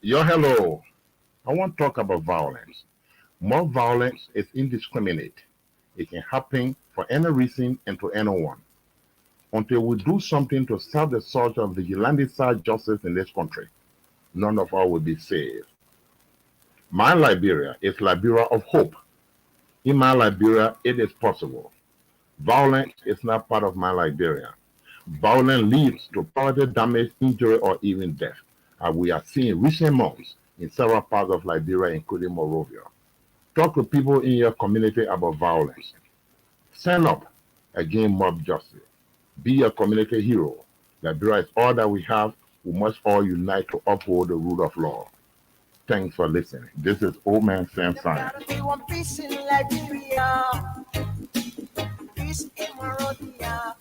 Yo, hello. I want to talk about violence. More violence is indiscriminate. It can happen for any reason and to anyone. Until we do something to stop the surge of vigilante justice in this country, none of us will be saved. My Liberia is Liberia of hope. In my Liberia, it is possible. Violence is not part of my Liberia. Violence leads to property damage, injury, or even death, as we are seeing recent months in several parts of Liberia, including Monrovia. Talk to people in your community about violence. Stand up against mob justice. Be a community hero. Liberia is all that we have. We must all unite to uphold the rule of law. Thanks for listening. This is Old Man Sam Simon. We want peace in Liberia. Peace in Monrovia.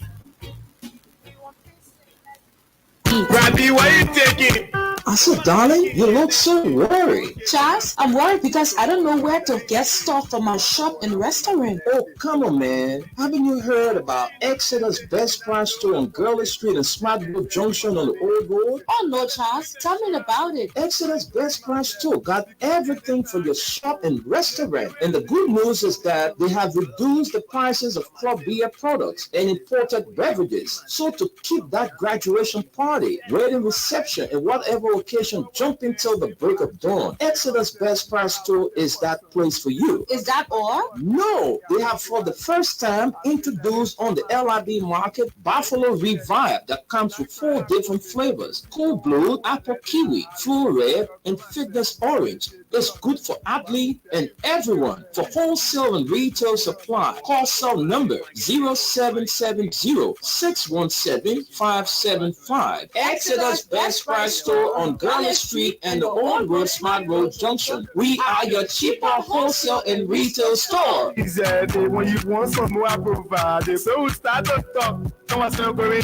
Rabbi, why you taking? I said, darling, you look so worried. Charles, I'm worried because I don't know where to get stuff for my shop and restaurant. Oh, come on, man. Haven't you heard about Exodus Best Price Store on Gurley Street and Smartwood Junction on the Old Road? Oh, no, Charles. Tell me about it. Exodus Best Price Store got everything for your shop and restaurant. And the good news is that they have reduced the prices of club beer products and imported beverages. So to keep that graduation party, wedding reception, and whatever location jumping till the break of dawn. Exodus Best Price Store is that place for you. Is that all? No, they have for the first time introduced on the LIB market Buffalo Revive that comes with 4 different flavors: Cool Blue, Apple Kiwi, Full Red, and Fitness Orange. It's good for athlete and everyone. For wholesale and retail supply, call cell number 0770-617-575. Exodus Best Price Store on Garland Street and the Old Road Smart Road Junction. We are your cheaper wholesale and retail store. Exactly. When you want some more, I provide. So we start to talk. Come on, so go 20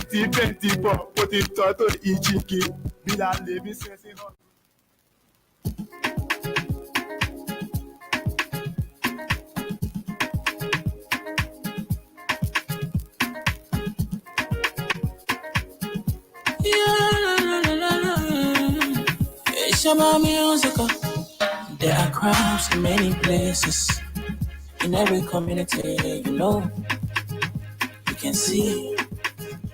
put it to each chicken. Be that living sense. It's about music. There are crowds in many places. In every community, you know, you can see.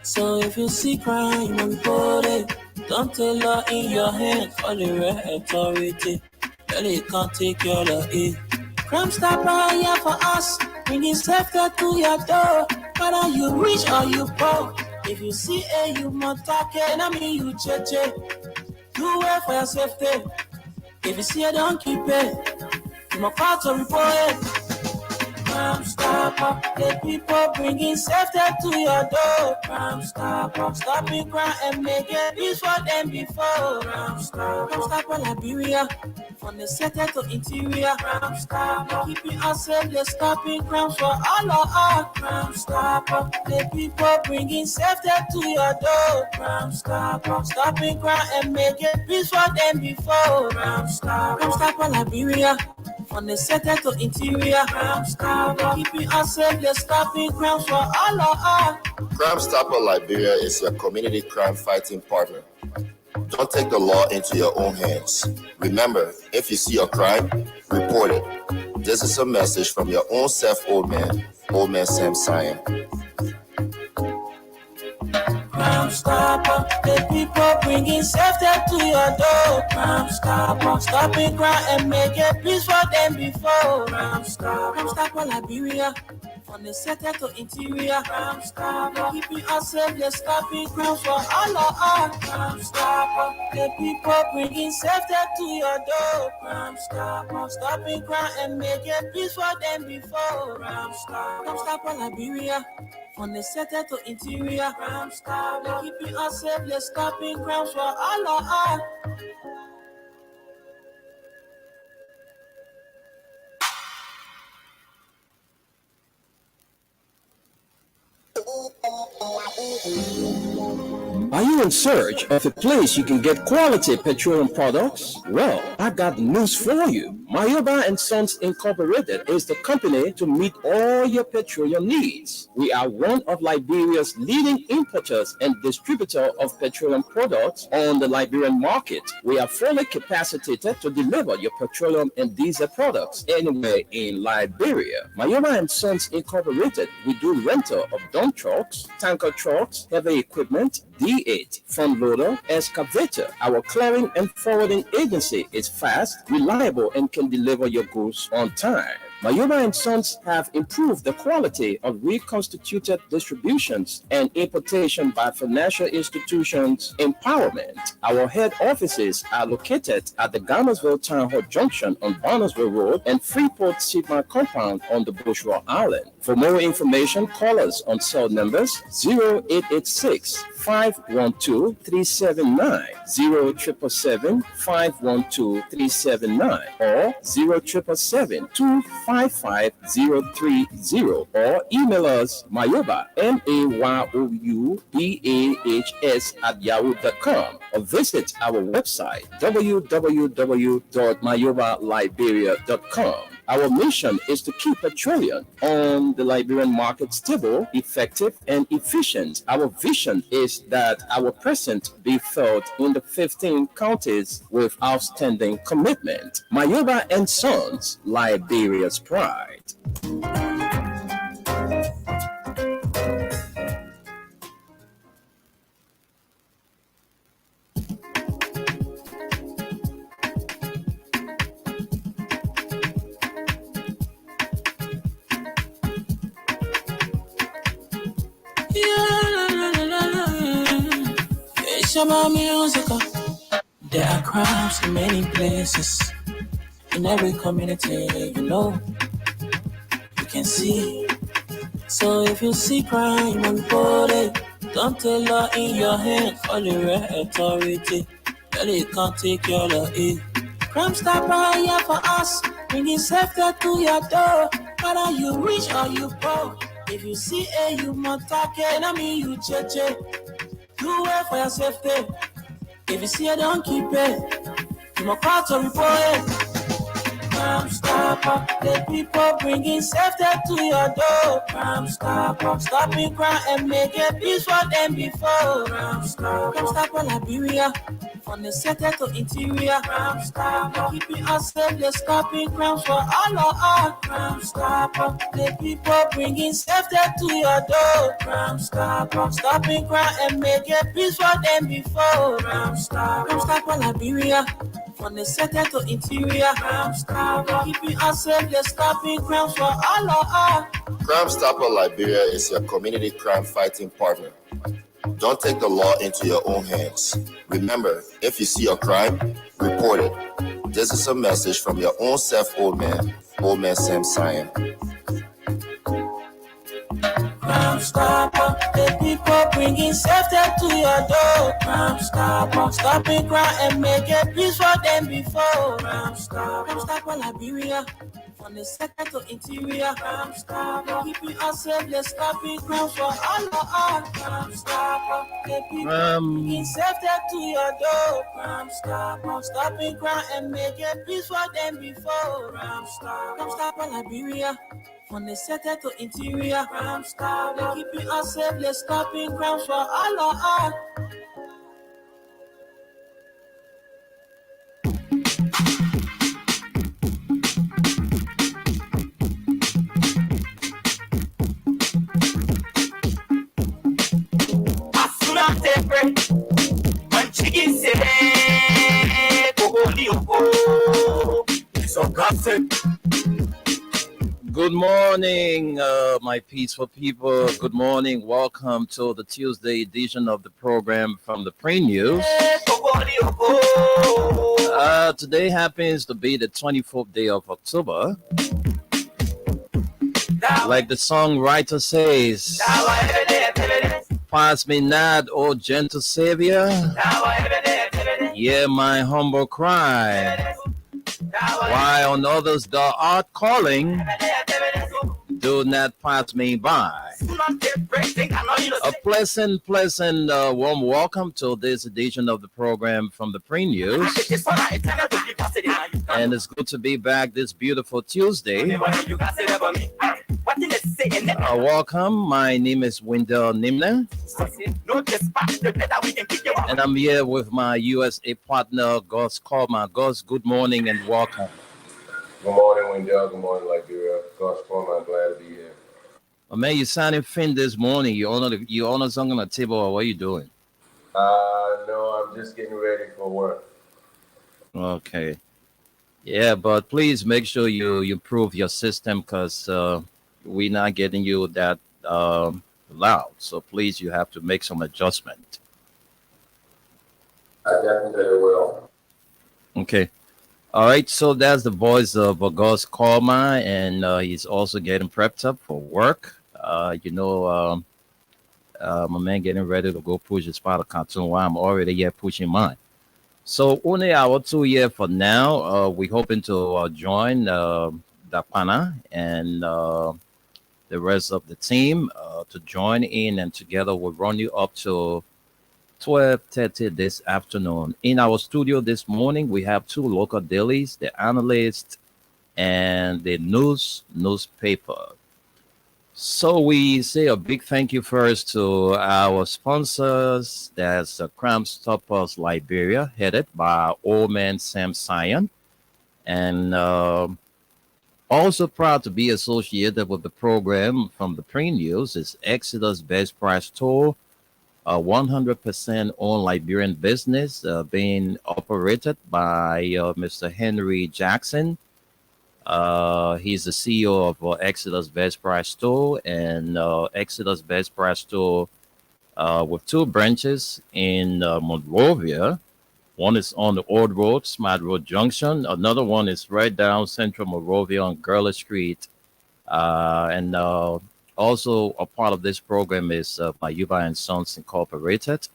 So if you see crime, you report it. Don't take law in your hands for the authority. Really you can't take your law in. Crime Stopper here for us, bringing safety to your door. Whether you rich or you poor, if you see a you must talk it, I mean you check. Do it for your safety. If you see it, don't keep it. You must call to report it. Crime Stopper, the people bringing safety to your door. Crime Stopper, stopping crime and making peace for them before. Crime Stopper, Liberia, from the center to interior. Crime Stopper, keeping us safe, they're stopping crimes for all of us. Crime Stopper, the people bringing safety to your door. Crime Stopper, stopping crime and making peace for them before. Crime Stopper, Liberia, from the center to interior. Crime Stopper, keeping us safe, they're stopping crimes for all of us. Crime Stopper Liberia is your community crime fighting partner. Don't take the law into your own hands. Remember, if you see a crime, report it. This is a message from your own self, Old Man Sam Sion. Crime Stopper, the people bringing safety to your door. Crime Stopper, stopping crime and making peace for them before. Crime Stopper, Liberia, from the center to interior. Crime Stopper, keeping us safe, they're stopping crimes for all of us. Crime Stopper, the people bringing safety to your door. Crime Stopper, stopping crime and making peace for them before. Crime Stopper, Liberia, from the center to interior. Crime Stopper, keeping us safe, they're stopping crimes for all of us. Are you in search of a place you can get quality petroleum products? Well, I got news for you. Mayoba and Sons Incorporated is the company to meet all your petroleum needs. We are one of Liberia's leading importers and distributor of petroleum products on the Liberian market. We are fully capacitated to deliver your petroleum and diesel products anywhere in Liberia. Mayoba and Sons Incorporated, we do rental of dump trucks, tanker trucks, heavy equipment, D8, front loader, excavator. Our clearing and forwarding agency is fast, reliable, and can deliver your goods on time. Mayoba and Sons have improved the quality of reconstituted distributions and importation by financial institutions empowerment. Our head offices are located at the Gammersville Town Hall Junction on Barnesville Road and Freeport Sigma Compound on the Bushra Island. For more information, call us on cell numbers 0886 512 379, 0777 512 379, or 0777 255-030, or email us Mayoba, MAYOUBAHS @yahoo.com, or visit our website www.mayobaliberia.com. Our mission is to keep petroleum on the Liberian market stable, effective, and efficient. Our vision is that our presence be felt in the 15 counties with outstanding commitment. Mayoba and Sons, Liberia's pride. Shabba music. There are crimes in many places. In every community, you know, you can see. So if you see crime, report it. Don't take law in your hand, call the right authority. Tell it can't take care of it. Crime Stopper here for us, bringing safety to your door. Whether you rich or you poor, if you see a you must take it. I mean you check. Do it for your safety. If you see it, don't keep it. You must call to report it. Crime Stopper, the people bringing safety to your door. Crime Stopper, stopping crime and making peace for them before. Crime Stopper, Liberia, from the center to interior. Crime Stopper, keeping us safe, they're stopping crimes for all of us. Crime Stopper, the people bringing safety to your door. Crime Stopper, stopping crime and making peace for them before. Crime Stopper, Liberia, from the center to interior. Crime Stopper, keeping us safe, they're stopping crimes for all of us. Crime Stopper Liberia is your community crime fighting partner. Don't take the law into your own hands. Remember, if you see a crime, report it. This is a message from your own self, Old Man Sam Cyan. Crime Stopper, the people bringing safety to your door. Crime Stopper, stopping crime and making peace for them before. Crime Stopper, Liberia, from the center to interior. Crime Stopper, keeping us safe, they're stopping crimes for all of us. Crime Stopper, the people bringing safety to your door. Crime Stopper, stopping crime and making peace for them before. Crime Stopper, Liberia, from the center to interior. Crime Stopper, keeping us safe, they're stopping crimes for all of us. Good morning, my peaceful people. Good morning. Welcome to the Tuesday edition of the program from the Pre-News. Today happens to be the 24th day of October. Like the songwriter says, pass me not, O gentle Savior. Hear my humble cry. Why on others thou art calling, do not pass me by. A pleasant, warm welcome to this edition of the program from the Pre-News. And it's good to be back this beautiful Tuesday. Welcome. My name is Wendell Nimner. And I'm here with my USA partner, Gus Coleman. Gus, good morning and welcome. Good morning, Wendell. Good morning, Liberia. Gus Coleman, glad to be here. Oh, man, you sounding thin this morning. You on something on the table, or what are you doing? No, I'm just getting ready for work. Okay. Yeah, but please make sure you improve your system because we're not getting you that loud. So please, you have to make some adjustment. I definitely will. Okay. All right. So that's the voice of Gus Coleman, and he's also getting prepped up for work. My man getting ready to go push his part of cartoon while I'm already here pushing mine. So only hour 2 here for now. We're hoping to join Dapana and the rest of the team to join in, and together we'll run you up to 12:30 this afternoon. In our studio this morning, we have two local dailies, the Analyst and the newspaper. So we say a big thank you first to our sponsors. That's Crime Stoppers Liberia, headed by Old Man Sam Cyan. And also proud to be associated with the program from the Pre-News is Exodus Best Price Store, a 100% owned Liberian business being operated by Mr. Henry Jackson. He's the CEO of Exodus Best Price Store, and Exodus Best Price Store with two branches in Monrovia. One is on the Old Road, Smart Road Junction. Another one is right down Central Monrovia on Gurley Street. And also a part of this program is Mayuba and Sons Incorporated,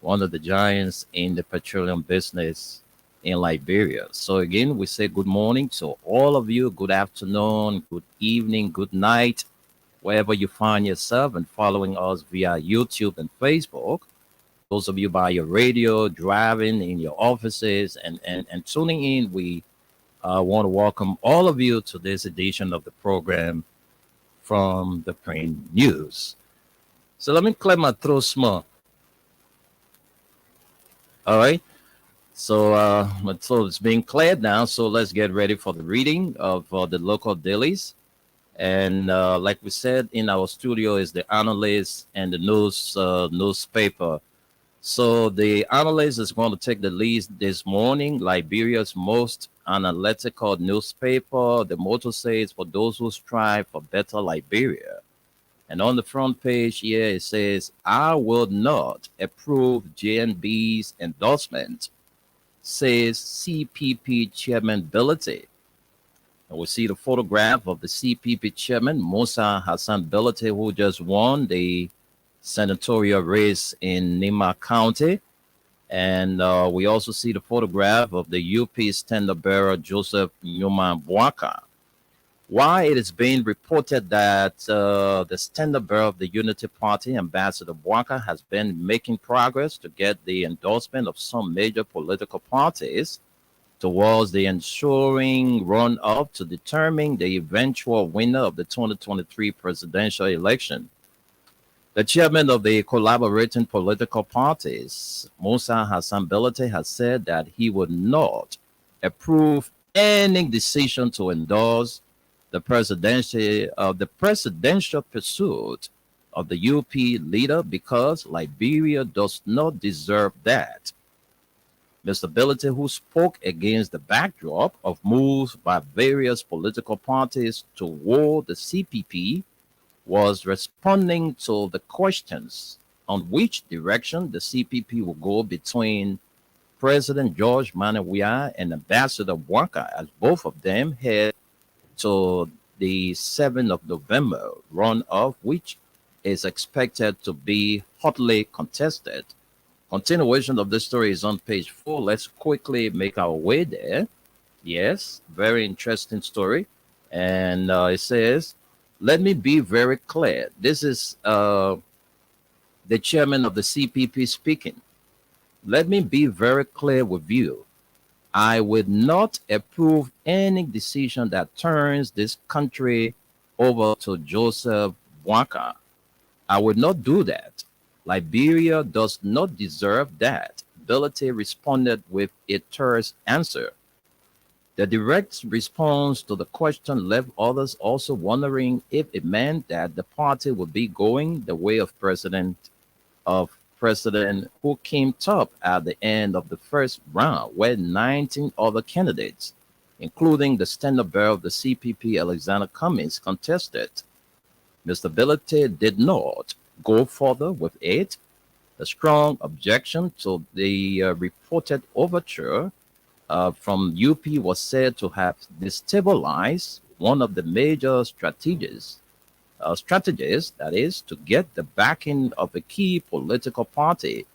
one of the giants in the petroleum business in Liberia. So again, we say good morning to all of you. Good afternoon, good evening, good night, wherever you find yourself and following us via YouTube and Facebook. Those of you by your radio, driving in your offices, and tuning in, we want to welcome all of you to this edition of the program from the Print News. So let me clear my throat small. All right. So my throat is being cleared now. So let's get ready for the reading of the local dailies. And like we said, in our studio is the analyst and the newspaper. So the analyst is going to take the lead this morning. Liberia's most analytical newspaper. The motto says, "For those who strive for better Liberia." And on the front page here, it says, "I will not approve JNB's endorsement," says CPP Chairman Billete. And we see the photograph of the CPP Chairman, Musa Hassan Billete, who just won the senatorial race in Nima County. And we also see the photograph of the UP standard bearer, Joseph Newman Bwaka. Why it is being reported that the standard bearer of the Unity Party, Ambassador Bwaka, has been making progress to get the endorsement of some major political parties towards the ensuring run-up to determine the eventual winner of the 2023 presidential election. The chairman of the collaborating political parties, Musa Hassan Billete, has said that he would not approve any decision to endorse the presidential pursuit of the UP leader because Liberia does not deserve that. Mr. Billete, who spoke against the backdrop of moves by various political parties toward the CPP, was responding to the questions on which direction the CPP will go between President George Manawiya and Ambassador Bwaka, as both of them head to the 7th of November run-off, which is expected to be hotly contested. Continuation of the story is on page 4. Let's quickly make our way there. Yes, very interesting story. And it says, "Let me be very clear." This is the chairman of the CPP speaking. "Let me be very clear with you. I would not approve any decision that turns this country over to Joseph Bwaka. I would not do that. Liberia does not deserve that." Billete responded with a terse answer. The direct response to the question left others also wondering if it meant that the party would be going the way of President who came top at the end of the first round, where 19 other candidates, including the standard bearer of the CPP, Alexander Cummings, contested. Mr. Billete did not go further with it. The strong objection to the reported overture from UP was said to have destabilized one of the major strategies, that is, to get the backing of a key political party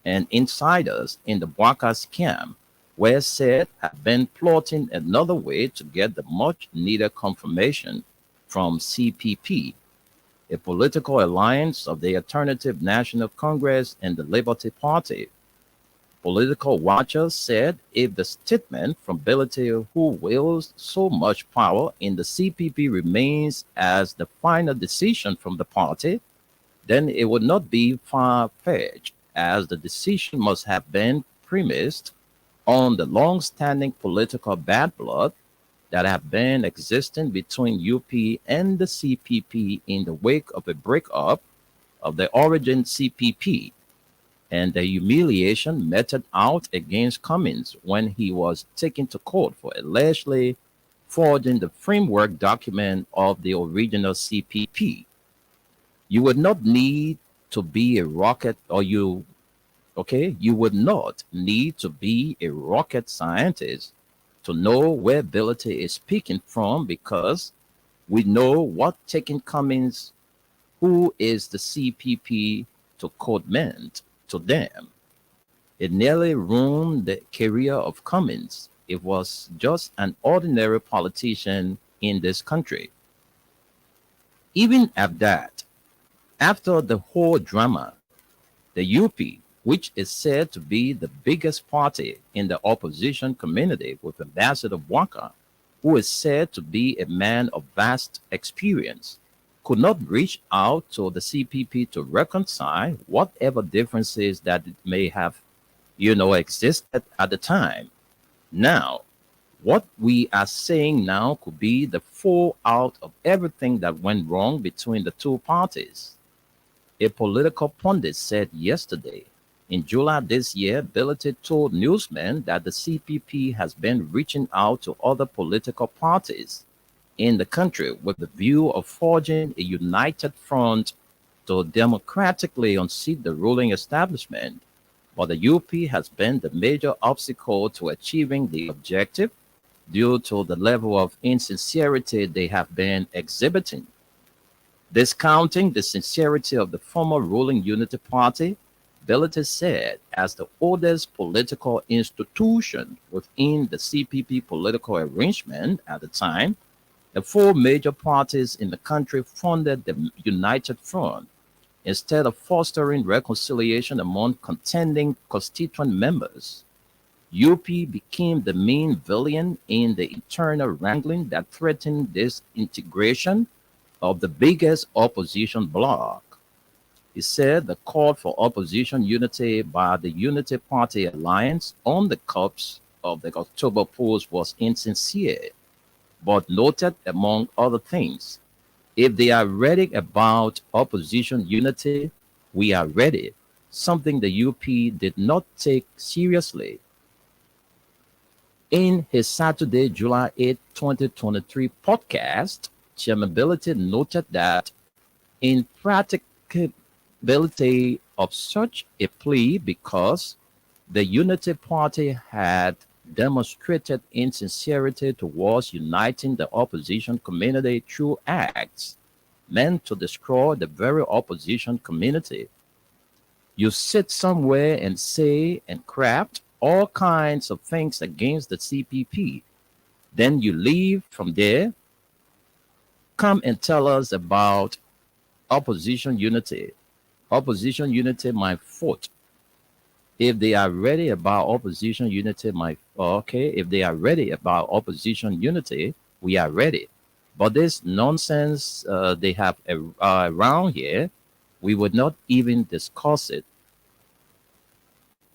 and insiders in the Bwaka scam, were said have been plotting another way to get the much-needed confirmation from CPP, a political alliance of the Alternative National Congress and the Liberty Party. Political watchers said if the statement from Billete, who wields so much power in the CPP, remains as the final decision from the party, then it would not be far-fetched, as the decision must have been premised on the long-standing political bad blood that have been existing between UP and the CPP in the wake of a breakup of the origin CPP and the humiliation meted out against Cummings when he was taken to court for allegedly forging the framework document of the original CPP. You would not need to be a rocket, or you would not need to be a rocket scientist to know where ability is speaking from, because we know what taking Cummings, who is the CPP, to quote meant to them. It nearly ruined the career of Cummings. It was just an ordinary politician in this country. Even at that, after the whole drama, the UP, which is said to be the biggest party in the opposition community, with Ambassador Walker, who is said to be a man of vast experience, could not reach out to the CPP to reconcile whatever differences that it may have, existed at the time. Now, what we are saying now could be the fallout of everything that went wrong between the two parties. A political pundit said yesterday, in July this year, Ability told newsmen that the CPP has been reaching out to other political parties in the country with the view of forging a united front to democratically unseat the ruling establishment. But the UP has been the major obstacle to achieving the objective due to the level of insincerity they have been exhibiting. Discounting the sincerity of the former ruling Unity Party, Ability said, as the oldest political institution within the CPP political arrangement at the time, the four major parties in the country funded the United Front instead of fostering reconciliation among contending constituent members. UP became the main villain in the internal wrangling that threatened this integration of the biggest opposition bloc. He said the call for opposition unity by the Unity Party Alliance on the cusp of the October polls was insincere, but noted, among other things, if they are ready about opposition unity, we are ready, something the UP did not take seriously. In his Saturday, July 8, 2023 podcast, Chairman Ability noted that in practicability of such a plea, because the Unity Party had demonstrated insincerity towards uniting the opposition community through acts meant to destroy the very opposition community. You sit somewhere and say and craft all kinds of things against the CPP. Then you leave from there, come and tell us about opposition unity. Opposition unity, my foot. If they are ready about opposition unity, if they are ready about opposition unity, we are ready. But this nonsense they have around here, we would not even discuss it.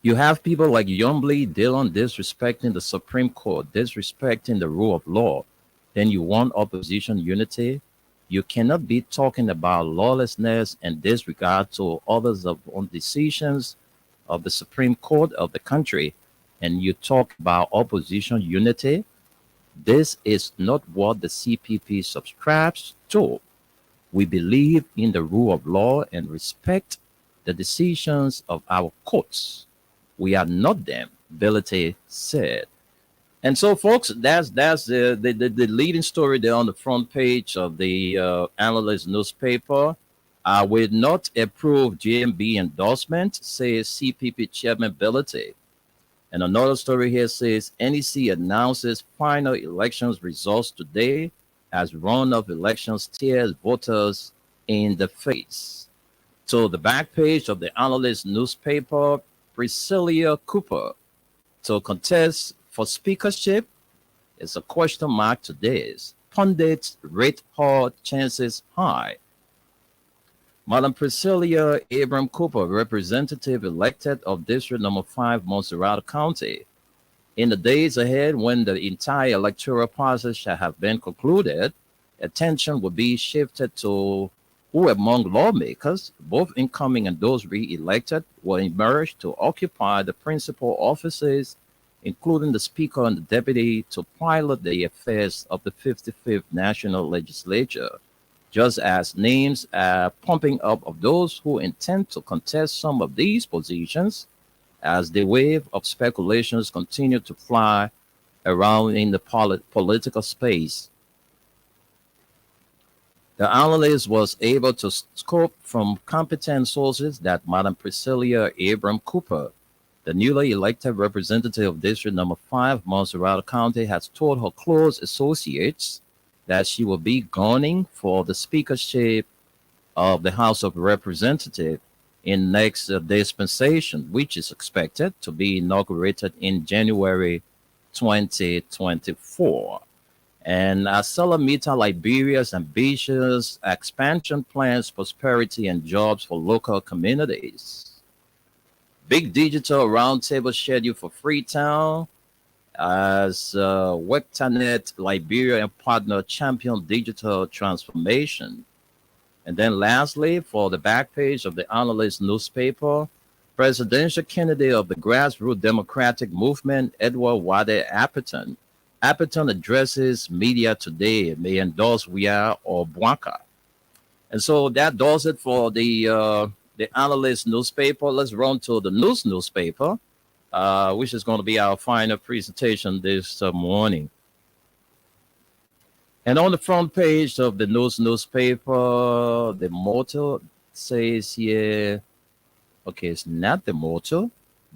You have people like Yombly Dillon disrespecting the Supreme Court, disrespecting the rule of law. Then you want opposition unity. You cannot be talking about lawlessness and disregard to others on decisions of the Supreme Court of the country, and you talk about opposition unity. This is not what the CPP subscribes to. We believe in the rule of law and respect the decisions of our courts. We are not them, Ability said. And so, folks, that's the leading story there on the front page of the Analyst newspaper. I will not approve JMB endorsement, says CPP Chairman Ability. And another story here says NEC announces final elections results today as runoff elections stares voters in the face. So the back page of the Analyst newspaper, Priscilla Cooper to contest for speakership is a question mark today. Pundits rate her chances high. Madam Priscilla Abram Cooper, representative elected of District Number 5, Montserrat County. In the days ahead, when the entire electoral process shall have been concluded, attention will be shifted to who among lawmakers, both incoming and those re-elected, will emerge to occupy the principal offices, including the Speaker and the Deputy, to pilot the affairs of the 55th National Legislature. just as names are pumping up of those who intend to contest some of these positions as the wave of speculations continue to fly around in the political space. The analyst was able to scope from competent sources that Madam Priscilla Abram Cooper, the newly elected representative of District Number 5, Montserrat County, has told her close associates that she will be gunning for the speakership of the House of Representatives in next dispensation, which is expected to be inaugurated in January 2024. And ArcelorMittal Liberia's ambitious expansion plans prosperity and jobs for local communities. Big digital roundtable scheduled for Freetown as Wectanet Liberia and partner champion digital transformation. And then lastly, for the back page of the Analyst newspaper, presidential candidate of the grassroots democratic movement, Edward Wade Apperton. Apperton addresses media today, may endorse Weah or Bwaka. And so that does it for the Analyst newspaper. Let's run to the News newspaper, which is going to be our final presentation this morning. And on the front page of the News newspaper, the motto says here, okay, it's not the motto,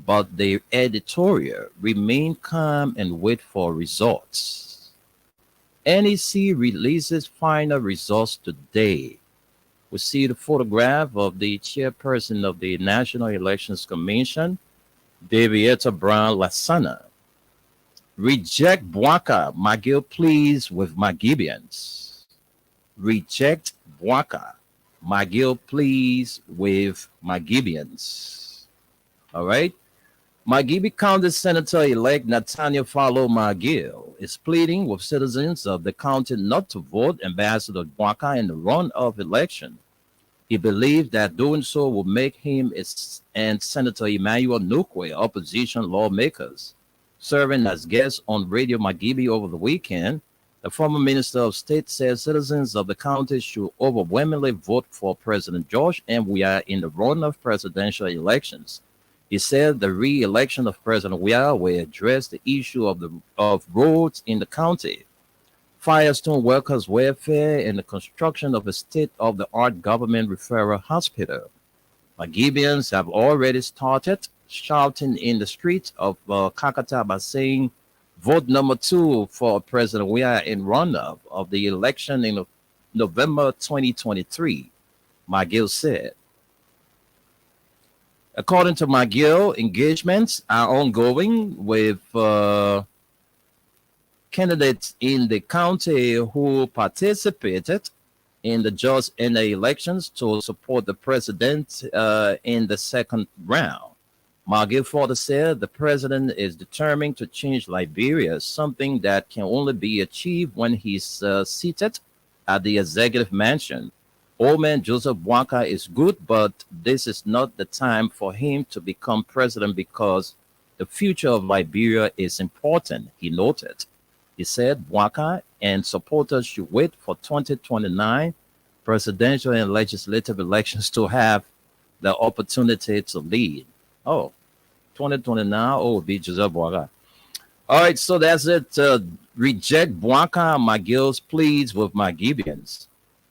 but the editorial, remain calm and wait for results. NEC releases final results today. We see the photograph of the chairperson of the National Elections Commission, Davietta Brown Lasana. Reject Bwaka, McGill pleads with Magibians. Reject Bwaka, McGill pleads with Magibians. All right. Magibi County Senator-elect Nathaniel Fallow McGill is pleading with citizens of the county not to vote Ambassador Bwaka in the runoff election. He believes that doing so will make him and Senator Emmanuel Nukwe opposition lawmakers. Serving as guests on Radio Magibi over the weekend, the former Minister of State says citizens of the county should overwhelmingly vote for President George and we are in the runoff presidential elections. He said the re-election of President Weah will address the issue of roads in the county, Firestone workers' welfare, and the construction of a state-of-the-art government referral hospital. Magibians have already started shouting in the streets of Kakataba saying, vote number 2 for President Weah in runoff of the election in November 2023, McGill said. According to McGill, engagements are ongoing with candidates in the county who participated in the just in the elections to support the president in the second round. McGill further said the president is determined to change Liberia, something that can only be achieved when he's seated at the executive mansion. Old man Joseph Bwaka is good, but this is not the time for him to become president because the future of Liberia is important, he noted. He said Bwaka and supporters should wait for 2029 presidential and legislative elections to have the opportunity to lead. Oh, 2029, oh, be Joseph Bwaka. All right, so that's it. Reject Bwaka, McGill's pleads with Magibians.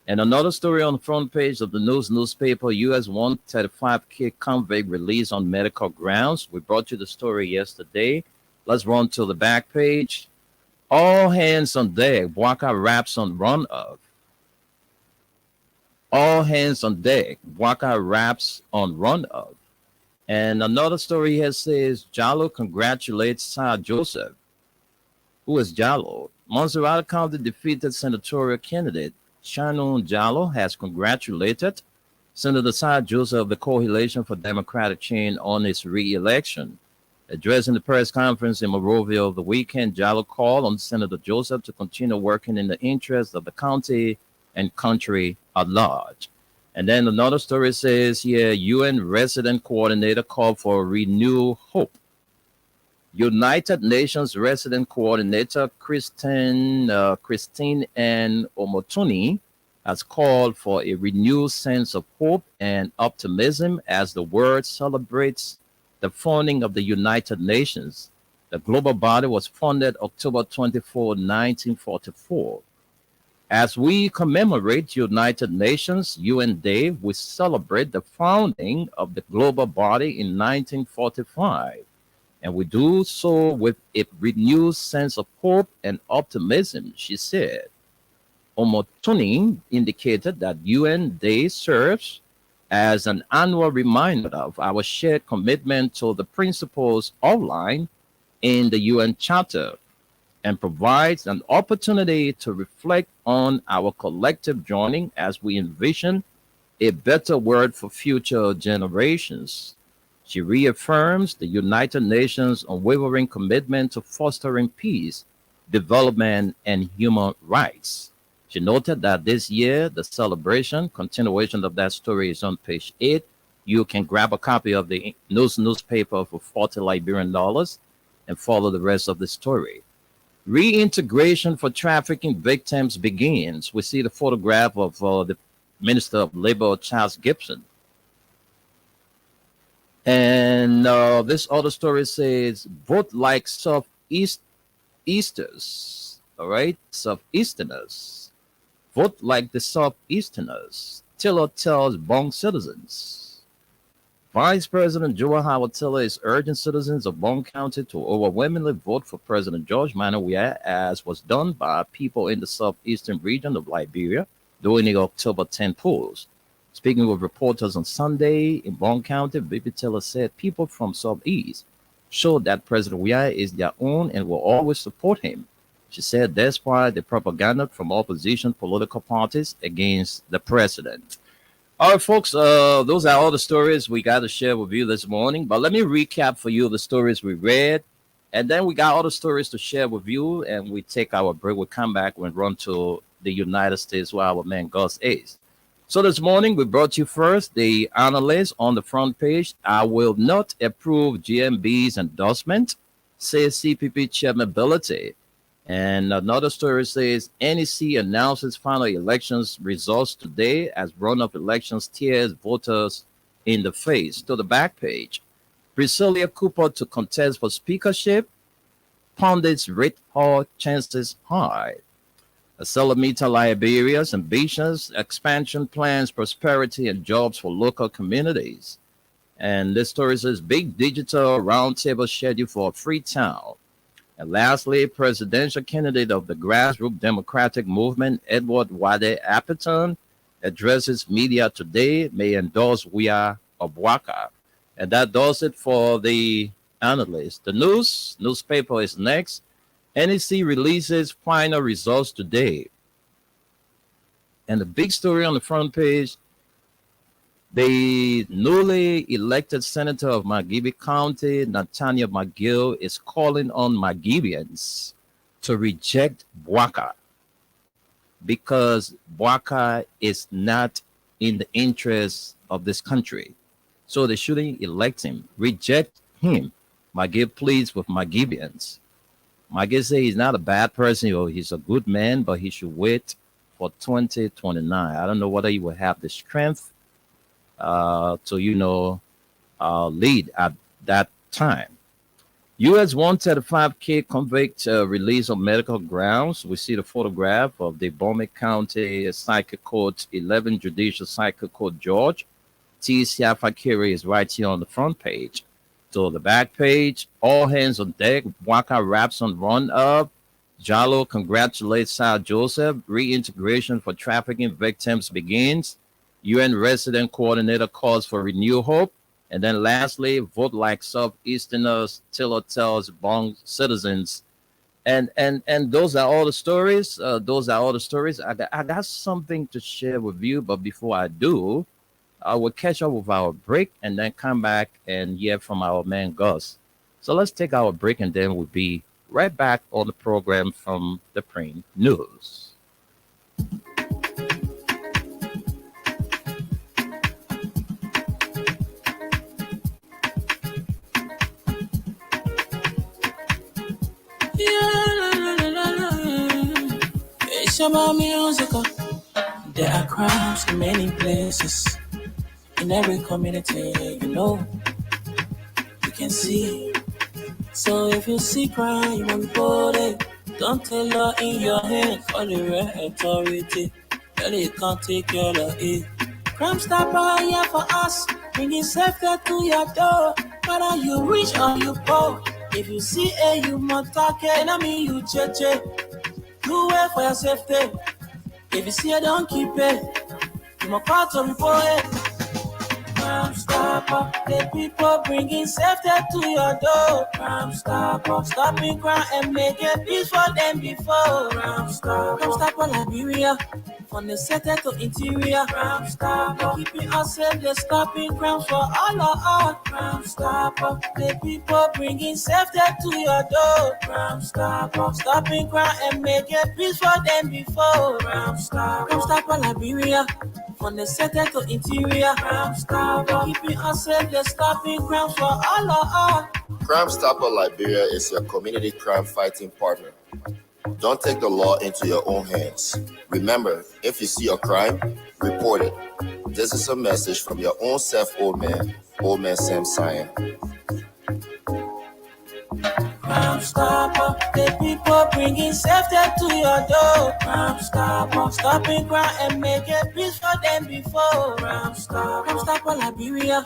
And another story on the front page of the News newspaper, U.S. 135K convict released on medical grounds. We brought you the story yesterday. Let's run to the back page. All hands on deck. Bwaka raps on runoff. All hands on deck. Bwaka raps on runoff. And another story here says, Jallo congratulates Sir Joseph. Who is Jallo? Montserrat County defeated senatorial candidate Shannon Jallo has congratulated Senator Sir Joseph of the Coalition for Democratic Change on his re-election. Addressing the press conference in Monrovia over the weekend, Jallo called on Senator Joseph to continue working in the interest of the county and country at large. And then another story says here, UN resident coordinator called for renewed hope. United Nations resident coordinator Christine N. Omotuni has called for a renewed sense of hope and optimism as the world celebrates the founding of the United Nations. The global body was founded October 24, 1944. As we commemorate United Nations UN Day, we celebrate the founding of the global body in 1945. And we do so with a renewed sense of hope and optimism, she said. Omotuni indicated that UN Day serves as an annual reminder of our shared commitment to the principles outlined in the UN Charter and provides an opportunity to reflect on our collective journey as we envision a better world for future generations. She reaffirms the United Nations' unwavering commitment to fostering peace, development, and human rights. She noted that this year, the celebration, continuation of that story is on page 8. You can grab a copy of the newspaper for $40 Liberian dollars and follow the rest of the story. Reintegration for trafficking victims begins. We see the photograph of the Minister of Labor, Charles Gibson. And this other story says, vote like Southeasters, all right? Southeasterners. Vote like the Southeasterners, Tiller tells Bong citizens. Vice President Joe Howard Tiller is urging citizens of Bong County to overwhelmingly vote for President George Manneh Weah, as was done by people in the southeastern region of Liberia during the October 10 polls. Speaking with reporters on Sunday in Bong County, Bibi Tiller said people from Southeast showed that President Weah is their own and will always support him. She said despite the propaganda from opposition political parties against the president. All right, folks, those are all the stories we got to share with you this morning. But let me recap for you the stories we read. And then we got other stories to share with you. And we take our break. We'll come back and run to the United States where our man Gus is. So this morning, we brought you first the analyst on the front page. I will not approve GMB's endorsement, says CPP Chairman Ability. And another story says NEC announces final elections results today as runoff elections tears voters in the face. To the back page, Priscilla Cooper to contest for speakership. Pundits rate her chances high. Accelerate Liberia's ambitions, expansion plans, prosperity, and jobs for local communities. And this story says big digital roundtable scheduled for Freetown. And lastly, presidential candidate of the grassroots Democratic Movement, Edward Wade Apperton, addresses media today, may endorse Weah Obwaka. And that does it for the analyst. The newspaper is next. NEC releases final results today. And the big story on the front page, the newly elected senator of Margibi County, Nathaniel McGill, is calling on Margibians to reject Bwaka because Bwaka is not in the interest of this country. So they shouldn't elect him. Reject him. McGill pleads with Margibians. McGill says he's not a bad person or he's a good man, but he should wait for 2029. I don't know whether he will have the strength to lead at that time. U.S. 135K convict released on medical grounds. We see the photograph of the Bowman County Cycle Court 11 Judicial Cycle Court George. T. Siafakiri is right here on the front page. So the back page, all hands on deck. Waka raps on run up. Jalo congratulates Sir Joseph. Reintegration for trafficking victims begins. UN resident coordinator calls for renewed hope. And then lastly, vote like Southeasterners, Tiller tells Bong citizens. And those are all the stories. I got something to share with you. But before I do, I will catch up with our break and then come back and hear from our man Gus. So let's take our break and then we'll be right back on the program from the Prime News. It's about music. There are crowds in many places, in every community, you can see. So if you see crime, you won't report it. Don't take law in your hand, call the right authority. Tell it can't take care of it. Crime Stopper here for us, bringing safety to your door. Whether you rich or you poor, if you see you must talk it, I mean you cheche. Do it for your safety. If you see it, don't keep it. You must call to report it. Crime Stopper, the people bringing safety to your door. Crime Stopper, stopping crime and making peace for them before. Crime Stopper Liberia, from the center to interior. Crime Stopper, keeping us safe, they're stopping crimes for all of us. Crime Stopper, the people bringing safety to your door. Crime Stopper, stopping crime and making peace for them before. Crime Stopper Liberia, from the center to interior. Crime Stopper, keeping us safe, they're stopping crimes for all of us. Crime Stopper Liberia is your community crime fighting partner. Don't take the law into your own hands. Remember, if you see a crime, report it. This is a message from your own self, Old Man Sam Cyan. Crime Stopper, the people bringing safety to your door. Crime Stopper, stopping crime and making peace for them before. Crime Stopper Liberia,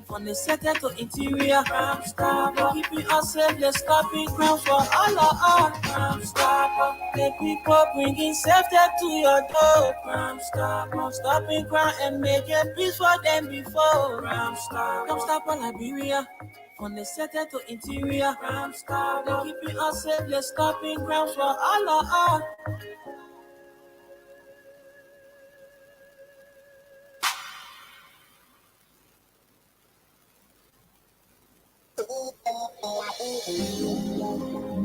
from the center to interior. Crime Stopper, keeping us safe, they're stopping crime for all of us. Crime Stopper, the people bringing safety to your door. Crime Stopper, stopping crime and making peace for them before. Crime Stopper Liberia, from the center to interior. Crime Stopper, keeping us safe, they're stopping crime for all of us.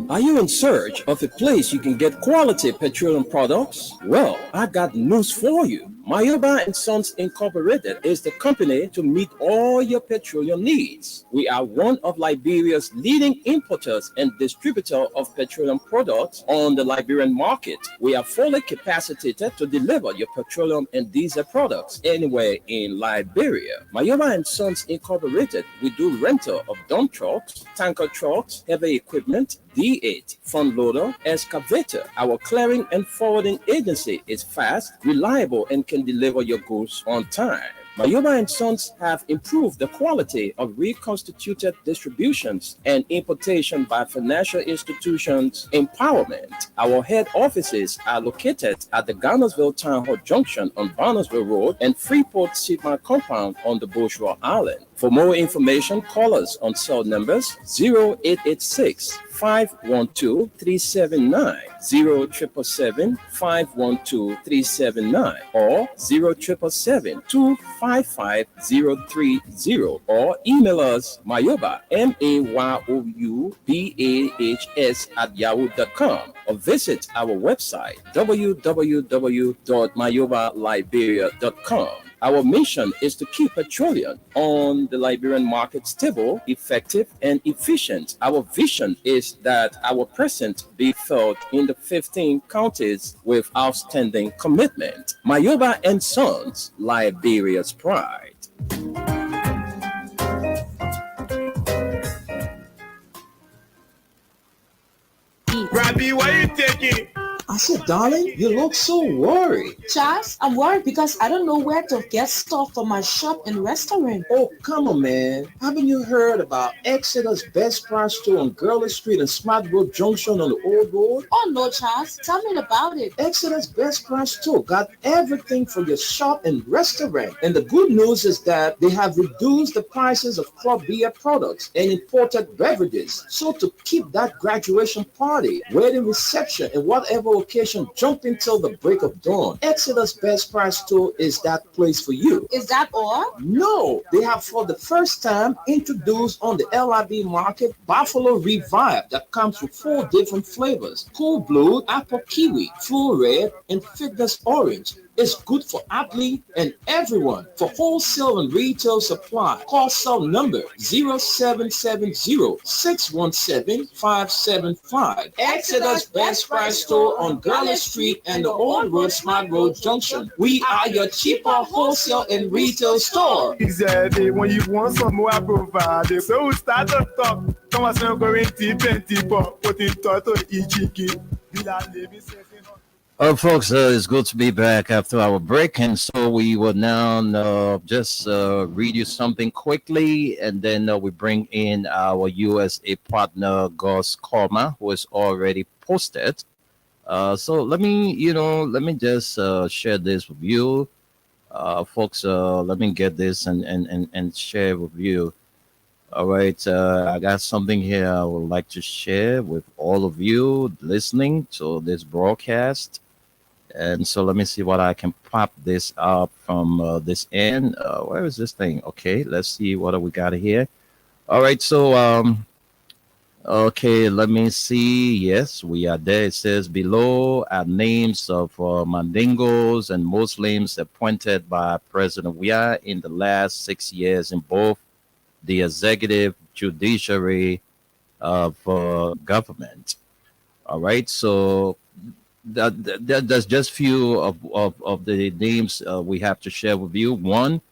Are you in search of a place you can get quality petroleum products? Well, I got news for you. Mayoba and Sons Incorporated is the company to meet all your petroleum needs. We are one of Liberia's leading importers and distributor of petroleum products on the Liberian market. We are fully capacitated to deliver your petroleum and diesel products anywhere in Liberia. Mayoba and Sons Incorporated, we do rental of dump trucks, tanker trucks, heavy equipment, D8, front loader, excavator. Our clearing and forwarding agency is fast, reliable, and can deliver your goods on time. Mayoba and Sons have improved the quality of reconstituted distributions and importation by financial institutions empowerment. Our head offices are located at the Garnersville Town Hall Junction on Barnesville Road and Freeport Sigma Compound on the Bourgeois Island. For more information, call us on cell numbers 0886 512 379, 0777 512 379, or 0777 255 030, or email us Mayoba, MAYOUBAHS @yahoo.com, or visit our website www.mayobaliberia.com. Our mission is to keep petroleum on the Liberian market stable, effective, and efficient. Our vision is that our presence be felt in the 15 counties with outstanding commitment. Mayoba and Sons, Liberia's pride. Robbie, why you taking? I said, darling, you look so worried. Charles, I'm worried because I don't know where to get stuff for my shop and restaurant. Oh, come on, man. Haven't you heard about Exeter's Best Price Store on Gurley Street and Smart Road Junction on the Old Road? Oh, no, Charles. Tell me about it. Exeter's Best Price Store got everything for your shop and restaurant. And the good news is that they have reduced the prices of club beer products and imported beverages. So to keep that graduation party, wedding reception, and whatever occasion jumping till the break of dawn, Exeter's Best Price Store is that place for you. Is that all? No, they have for the first time introduced on the LIB market Buffalo Revive that comes with 4 different flavors: Cool Blue, Apple Kiwi, Full Red, and Fitness Orange. It's good for athlete and everyone. For wholesale and retail supply, call cell number 0770-617-575. Exeter's Best Price Store on Garland Street and the Old Road Smart Road Junction. We are your cheaper wholesale and retail store. Exactly. When you want some more, I provide it. So we start to talk. Come on, so going to 20 put in total EGK. Folks, it's good to be back after our break, and so we will now just read you something quickly, and then we bring in our USA partner, Gus Korma, who is already posted. So let me just share this with you, folks. Let me get this and share with you. All right, I got something here I would like to share with all of you listening to this broadcast. And so let me see what I can pop this up from this end. Where is this thing? Okay, let's see what we got here. All right, so okay, let me see. Yes, we are there. It says below are names of Mandingos and Muslims appointed by President Weah in the last 6 years in both the executive, judiciary of government. All right, so that's just few of the names we have to share with you. One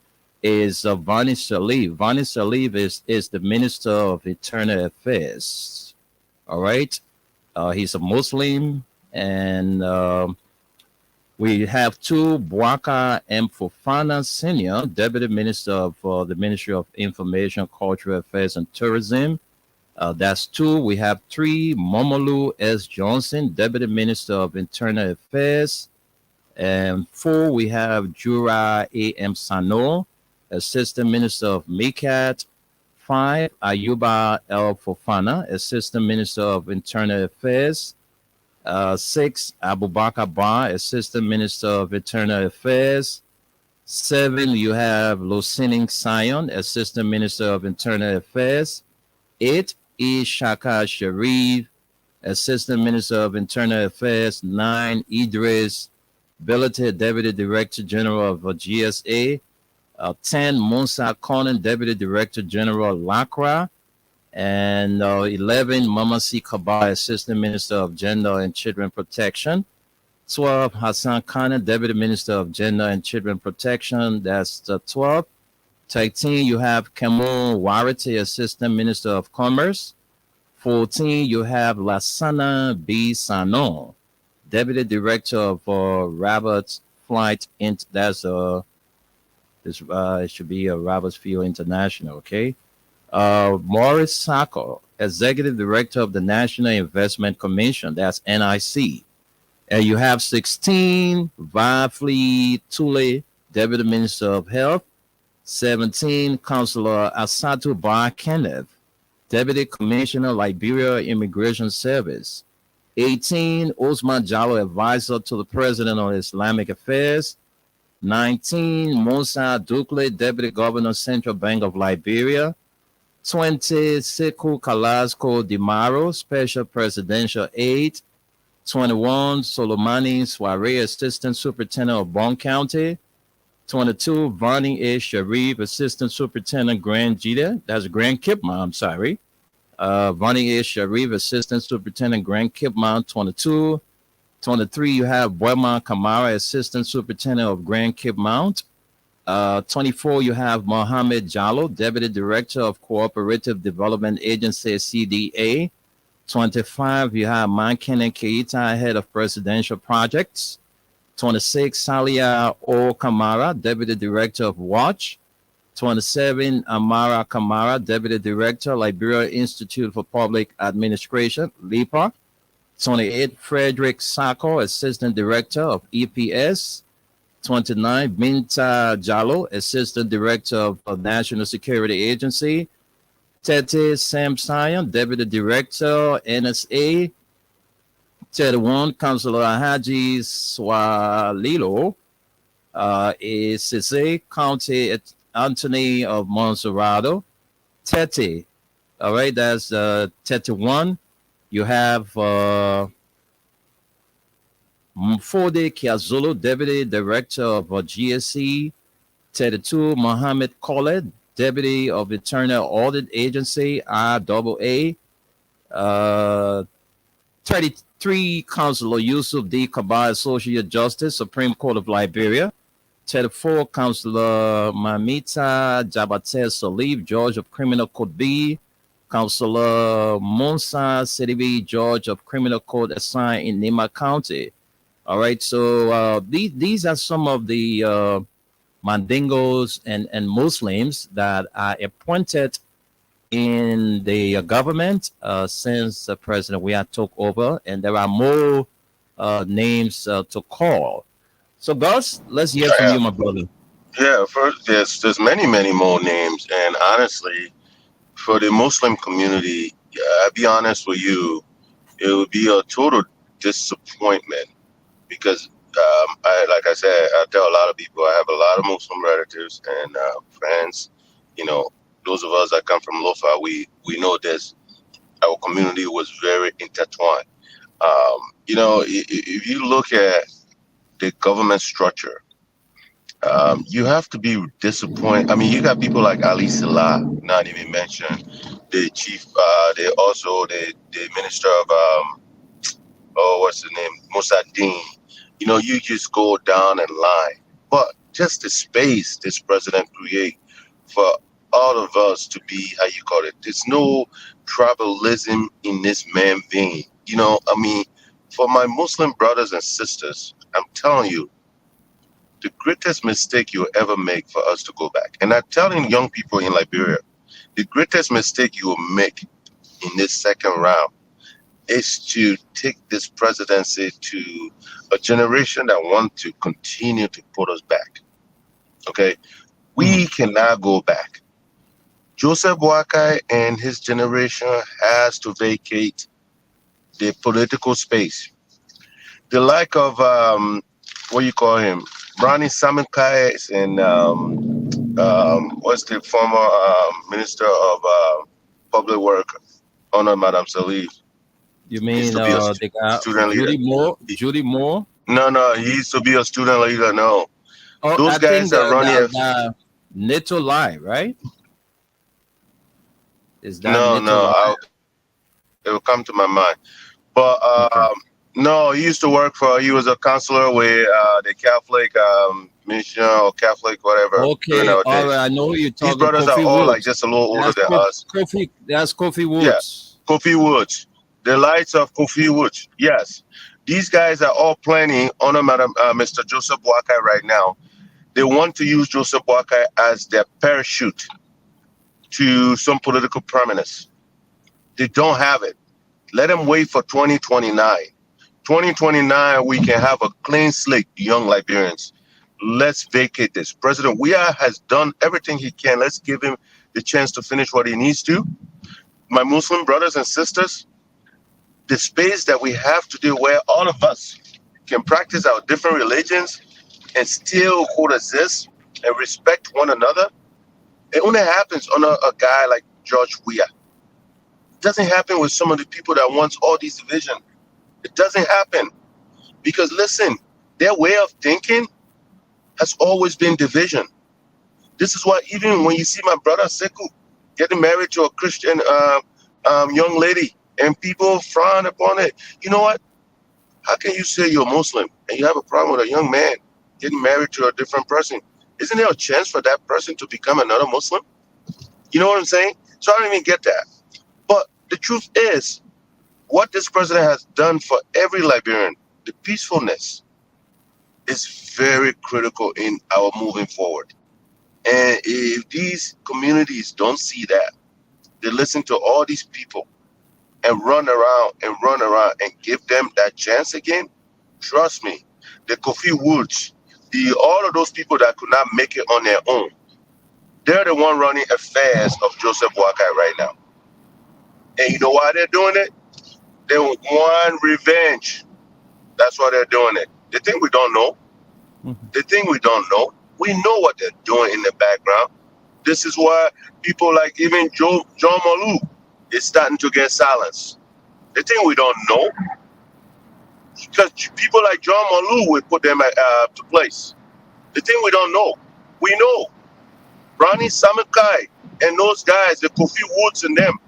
is Vani Salif. Vani Salif is the Minister of Internal Affairs. All right, he's a Muslim, and we have two, Bwaka M. Fofana Senior, Deputy Minister of the Ministry of Information, Cultural Affairs, and Tourism. That's two. We have three, Momolu S. Johnson, Deputy Minister of Internal Affairs. And four, we have Jura A.M. Sano, Assistant Minister of MICAT. Five, Ayuba L. Fofana, Assistant Minister of Internal Affairs. Six, Abubakar Ba, Assistant Minister of Internal Affairs. Seven, you have Lusining Sion, Assistant Minister of Internal Affairs. Eight, Shaka Sharif, Assistant Minister of Internal Affairs. 9, Idris Bilate, Deputy Director General of GSA. 10, Musa Conan, Deputy Director General LACRA. And 11, Mamasi Kabar, Assistant Minister of Gender and Children Protection. 12, Hassan Khan, Deputy Minister of Gender and Children Protection. That's the 12. 13, you have Kamu Warati, Assistant Minister of Commerce. 14, you have Lassana B. Sano, Deputy Director of Roberts Flight. That's it should be Roberts Field International. Okay. Morris Sacco, Executive Director of the National Investment Commission. That's NIC. And you have 16, Vafli Tule, Deputy Minister of Health. 17, Councillor Asatu Bar Kenneth, Deputy Commissioner, Liberia Immigration Service. 18, Osman Jallo, Advisor to the President on Islamic Affairs. 19, Musa Dukle, Deputy Governor, Central Bank of Liberia. 20, Sekou Kalasco Dimaro, Special Presidential Aide. 21, Solomani Soare, Assistant Superintendent of Bon County. 22, Vani A. Sharif, Assistant Superintendent Grand Jita. That's Grand Kipma, I'm sorry. Vani A. Sharif, Assistant Superintendent Grand Kipma. 22. 23, you have Buema Kamara, Assistant Superintendent of Grand Cape Mount. 24, you have Mohammed Jallo, Deputy Director of Cooperative Development Agency, CDA. 25, you have Mankenen Keita, Head of Presidential Projects. 26, Salia O. Kamara, Deputy Director of Watch. 27, Amara Kamara, Deputy Director, Liberia Institute for Public Administration, LIPA. 28, Frederick Sacco, Assistant Director of EPS. 29, Binta Jallo, Assistant Director of National Security Agency. 30, Sam Sion, Deputy Director, NSA. 31, Councillor Haji Swalilo, Sise County Anthony of Monserrato. 30, all right, that's 31. You have Fode Kiazulu, Deputy Director of GSC. 32, Mohammed Khaled, Deputy of Internal Audit Agency, IAA. 33, Councilor Yusuf D. Kabay, Associate Justice, Supreme Court of Liberia. 34, Councilor Mamita Jabate Salif, Judge of Criminal Code B. Councilor Monsa Sidibe, Judge of Criminal Court assigned in Nema County. All right, so these are some of the Mandingos and Muslims that are appointed in the government since President Weah took over, and there are more names to call. So, Gus, let's hear from you, my brother. Yeah, first, there's many more names, and honestly, for the Muslim community, I'll be honest with you, it would be a total disappointment because, like I said, I tell a lot of people I have a lot of Muslim relatives and friends. You know, those of us that come from Lofa, we know this. Our community was very intertwined. You know, if you look at the government structure, you have to be disappointed. I mean, you got people like Ali Salah, not even mentioned, the chief, they also the minister of what's the name, Mossadegh. You know, you just go down and line. But just the space this president create for all of us to be, how you call it, there's no tribalism in this man vein. You know, I mean, for my Muslim brothers and sisters, I'm telling you, the greatest mistake you'll ever make for us to go back. And I'm telling young people in Liberia, the greatest mistake you will make in this second round is to take this presidency to a generation that want to continue to put us back. Okay? We cannot go back. Joseph Boakai and his generation has to vacate the political space. The like of, what you call him, Ronnie Samukai and what's the former Minister of Public Work, Honor Madam Salif. You mean the guy, Judy Moore? No, he used to be a student leader. No, those I guys think are running. Neto Lai, right? Is that no? It will come to my mind, but no, he used to work for. He was a counselor with the Catholic mission or Catholic whatever. Okay, all right. I know you're talking. These brothers Kofi are all Woods. like just a little older than us. That's Kofi Woods. Yeah, Kofi Woods. The lights of Kofi Woods. Yes, these guys are all planning on Mr. Joseph Boakai right now. They want to use Joseph Boakai as their parachute to some political prominence. They don't have it. Let them wait for 2029. 2029, we can have a clean slate, young Liberians. Let's vacate this. President Weah has done everything he can. Let's give him the chance to finish what he needs to. My Muslim brothers and sisters, the space that we have today where all of us can practice our different religions and still coexist and respect one another, it only happens on a guy like George Weah. It doesn't happen with some of the people that wants all these division. It doesn't happen because listen, their way of thinking has always been division. This is why even when you see my brother Sekou getting married to a Christian young lady and people frown upon it, you know what? How can you say you're Muslim and you have a problem with a young man getting married to a different person? Isn't there a chance for that person to become another Muslim? You know what I'm saying? So I don't even get that. But the truth is, what this president has done for every Liberian, the peacefulness is very critical in our moving forward. And if these communities don't see that, they listen to all these people and run around and give them that chance again, trust me, the Kofi Woods, all of those people that could not make it on their own, they're the one running affairs of Joseph Boakai right now. And you know why they're doing it? They want revenge. That's why they're doing it. They think we don't know. They think we don't know. We know what they're doing in the background. This is why people like even John Malou is starting to get silenced. They think we don't know. because people like John Malou would put them to place. The thing we don't know, we know Ronnie Samakai and those guys, the Kofi Woods and them,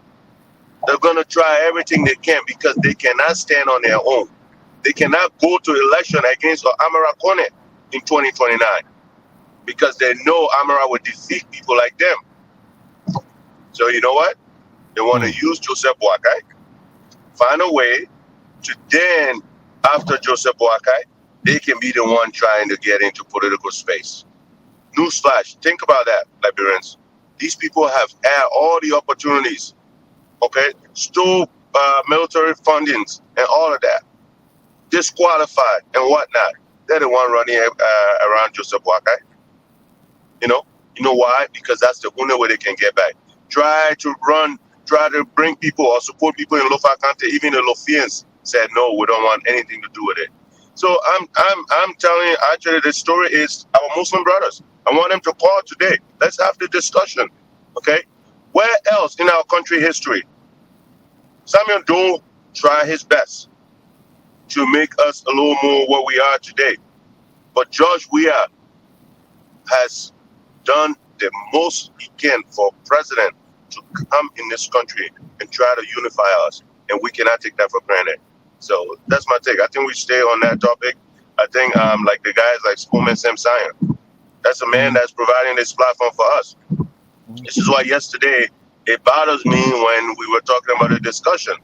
they're gonna try everything they can because they cannot stand on their own. They cannot go to election against Amara Kone in 2029 because they know Amara would defeat people like them. So you know what? They want to use Joseph Boakai, find a way to then, after Joseph Boakai, they can be the one trying to get into political space. Newsflash, think about that, Liberians. These people have had all the opportunities, okay? Stole military fundings and all of that. Disqualified and whatnot. They're the one running around Joseph Boakai. You know why? Because that's the only way they can get back. Try to bring people or support people in Lofa County. Even the Lofians said no, we don't want anything to do with it. So I'm telling you, actually, the story is our Muslim brothers. I want them to call today. Let's have the discussion. Okay? Where else in our country history, Samuel Doe tried his best to make us a little more what we are today. But George Weah has done the most he can for president to come in this country and try to unify us. And we cannot take that for granted. So that's my take. I think we stay on that topic. I think like the guys like Spoolman Sam Sion, that's a man that's providing this platform for us. This is why yesterday it bothers me when we were talking about the discussion.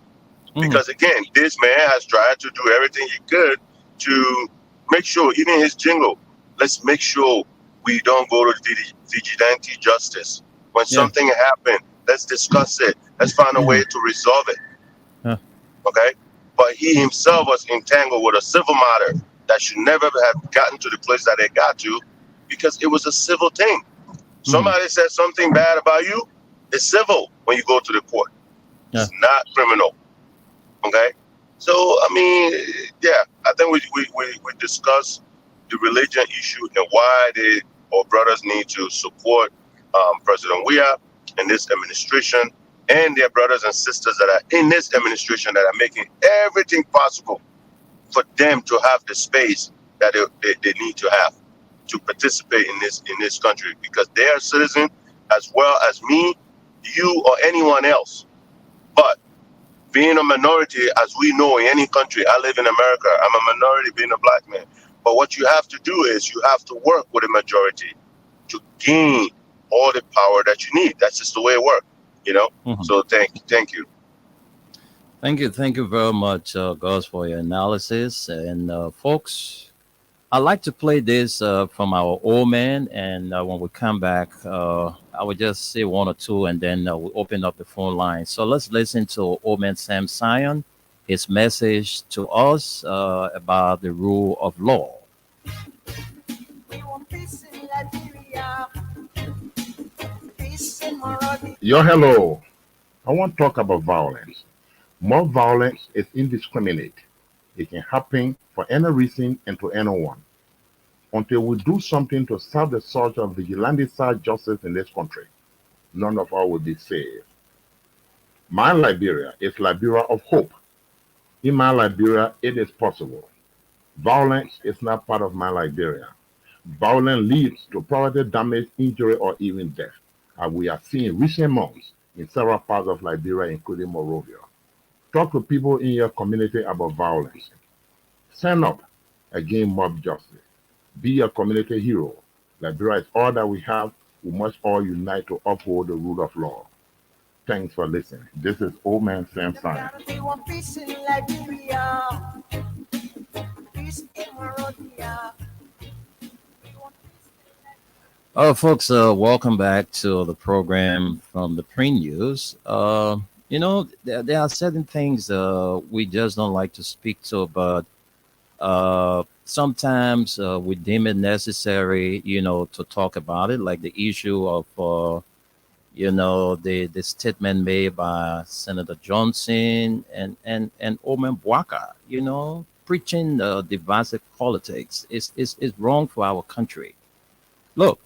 Because again, this man has tried to do everything he could to make sure, even his jingle, let's make sure we don't go to vigilante justice. When something happened, let's discuss it. Let's find a way to resolve it. Okay? But he himself was entangled with a civil matter that should never have gotten to the place that it got to because it was a civil thing. Somebody said something bad about you, it's civil when you go to the court. It's not criminal. Okay? So, I mean, I think we discussed the religion issue and why our brothers need to support President Weah and this administration and their brothers and sisters that are in this administration that are making everything possible for them to have the space that they need to have to participate in this country because they are citizens as well as me, you, or anyone else. But being a minority, as we know in any country, I live in America, I'm a minority being a black man. But what you have to do is you have to work with a majority to gain all the power that you need. That's just the way it works. So thank you. Thank you very much, Gus, for your analysis. And folks, I'd like to play this from our old man. And when we come back, I will just say one or two, and then we'll open up the phone line. So let's listen to old man Sam Sion, his message to us about the rule of law. We want peace in Liberia. Peace in Monrovia. Hello. I want to talk about violence. More violence is indiscriminate. It can happen for any reason and to anyone. Until we do something to stop the surge of vigilante-style justice in this country, none of us will be saved. My Liberia is Liberia of hope. In my Liberia, it is possible. Violence is not part of my Liberia. Violence leads to property damage, injury, or even death, as we have seen in recent months in several parts of Liberia, including Monrovia. Talk to people in your community about violence. Stand up against mob justice. Be a community hero. Liberia is all that we have. We must all unite to uphold the rule of law. Thanks for listening. This is Old Man Sam Sion. We want peace in Liberia. Peace in Monrovia. Folks, welcome back to the program from the Pre-News. There are certain things we just don't like to speak to, but sometimes we deem it necessary, to talk about it, like the issue of, the statement made by Senator Johnson and Omen Bwaka, preaching divisive politics is wrong for our country. Look,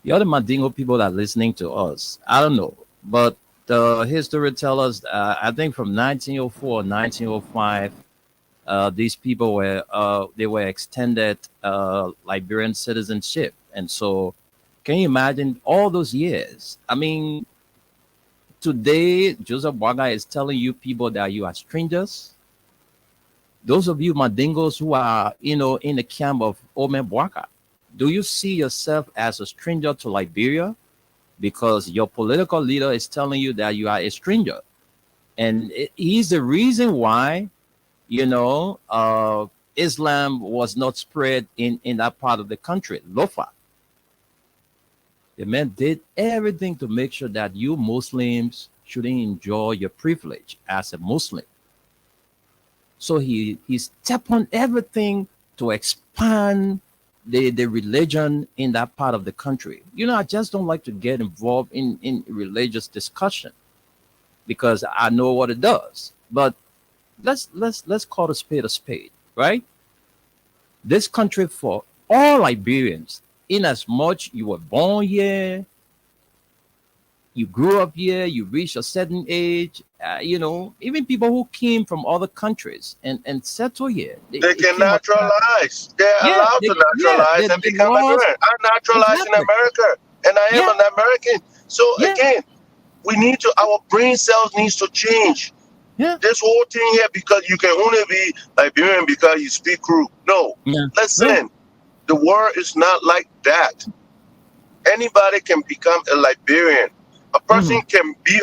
the other Mandingo people that are listening to us, I don't know, but the history tells us, I think from 1904, 1905, these people were they were extended Liberian citizenship, and so can you imagine all those years? I mean, today Joseph Boakai is telling you people that you are strangers. Those of you Mandingos who are, in the camp of Ome Boakai, do you see yourself as a stranger to Liberia? Because your political leader is telling you that you are a stranger. And he's the reason why, Islam was not spread in that part of the country, Lofa. The man did everything to make sure that you Muslims shouldn't enjoy your privilege as a Muslim. So he stepped on everything to expand the religion in that part of the country. I just don't like to get involved in religious discussion because I know what it does. But let's call a spade, right? This country for all Liberians, in as much you were born here, you grew up here, you reached a certain age, even people who came from other countries and settle here. They can naturalize. They're allowed to naturalize and become American. I naturalized in America, and I am an American. So again, our brain cells needs to change. Yeah. This whole thing here, because you can only be Liberian because you speak Kru. No. Listen, the world is not like that. Anybody can become a Liberian. A person can be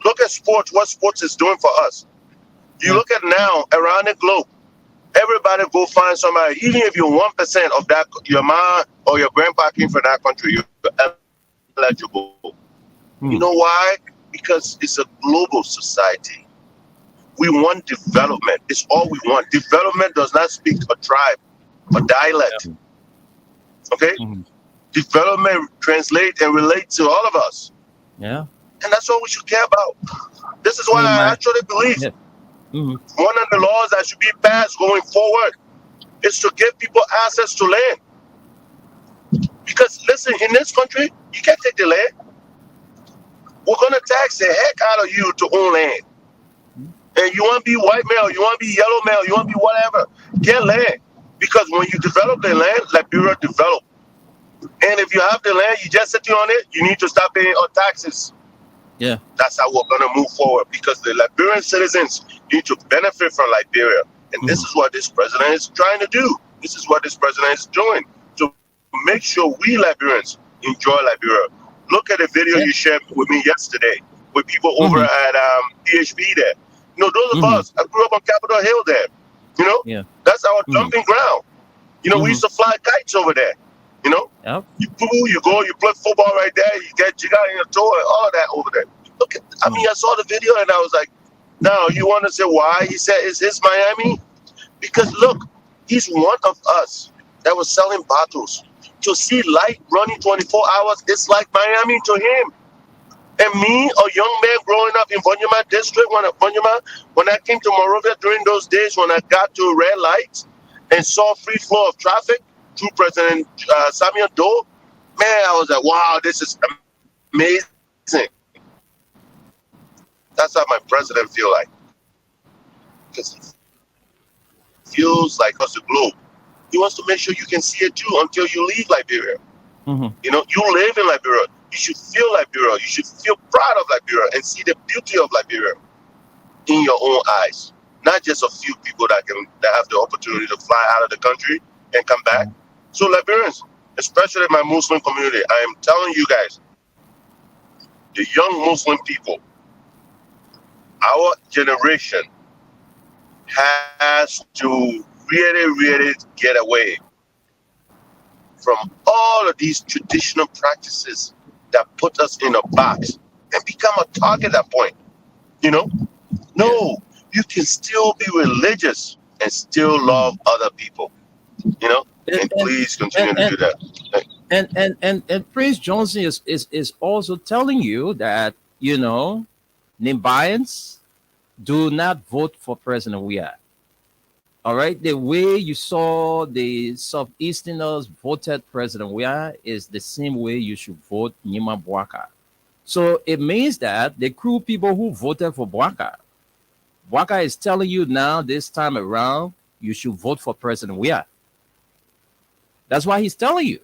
look at sports, what sports is doing for us. You look at now around the globe, everybody go find somebody, even if you're 1% of that, your mom or your grandpa came from that country, you're eligible. You know why? Because it's a global society. We want development. It's all we want. Development does not speak a tribe, a dialect. Okay? Development translate and relate to all of us. Yeah. And that's all we should care about. This is what I actually believe. One of the laws that should be passed going forward is to give people access to land. Because listen, in this country, you can't take the land. We're going to tax the heck out of you to own land. And you want to be white male, you want to be yellow male, you want to be whatever, get land. Because when you develop the land, Liberia develop. And if you have the land, you just sitting on it, you need to start paying taxes. Yeah. That's how we're going to move forward, because the Liberian citizens need to benefit from Liberia. And this is what this president is trying to do. This is what this president is doing, to make sure we Liberians enjoy Liberia. Look at the video you shared with me yesterday with people over at PHP there. Those of us, I grew up on Capitol Hill there. That's our dumping ground. We used to fly kites over there. You go, you play football right there, you got in your toe and all of that over there. Look at, I saw the video and I was like, now you want to say why? He said, is this Miami? Because look, he's one of us that was selling bottles. To see light running 24 hours, it's like Miami to him. And me, a young man growing up in Vonyama district, when I came to Monrovia during those days, when I got to red lights and saw free flow of traffic through President Samuel Doe, man, I was like, wow, this is amazing. That's how my president feel like. Because he feels like across the globe. He wants to make sure you can see it too until you leave Liberia. You live in Liberia. You should feel Liberia. You should feel proud of Liberia and see the beauty of Liberia in your own eyes. Not just a few people that have the opportunity to fly out of the country and come back. So Liberians, especially my Muslim community, I am telling you guys, the young Muslim people, our generation has to really get away from all of these traditional practices that put us in a box and become a target at that point. No, you can still be religious and still love other people. And please continue to do that. And Prince Johnson is also telling you that Nimbayans do not vote for President Weah. All right, the way you saw the Southeasterners voted President Weah is the same way you should vote Nima Boakai. So it means that the Kru people who voted for Boakai, Waka is telling you now this time around, you should vote for President Weah. That's why he's telling you.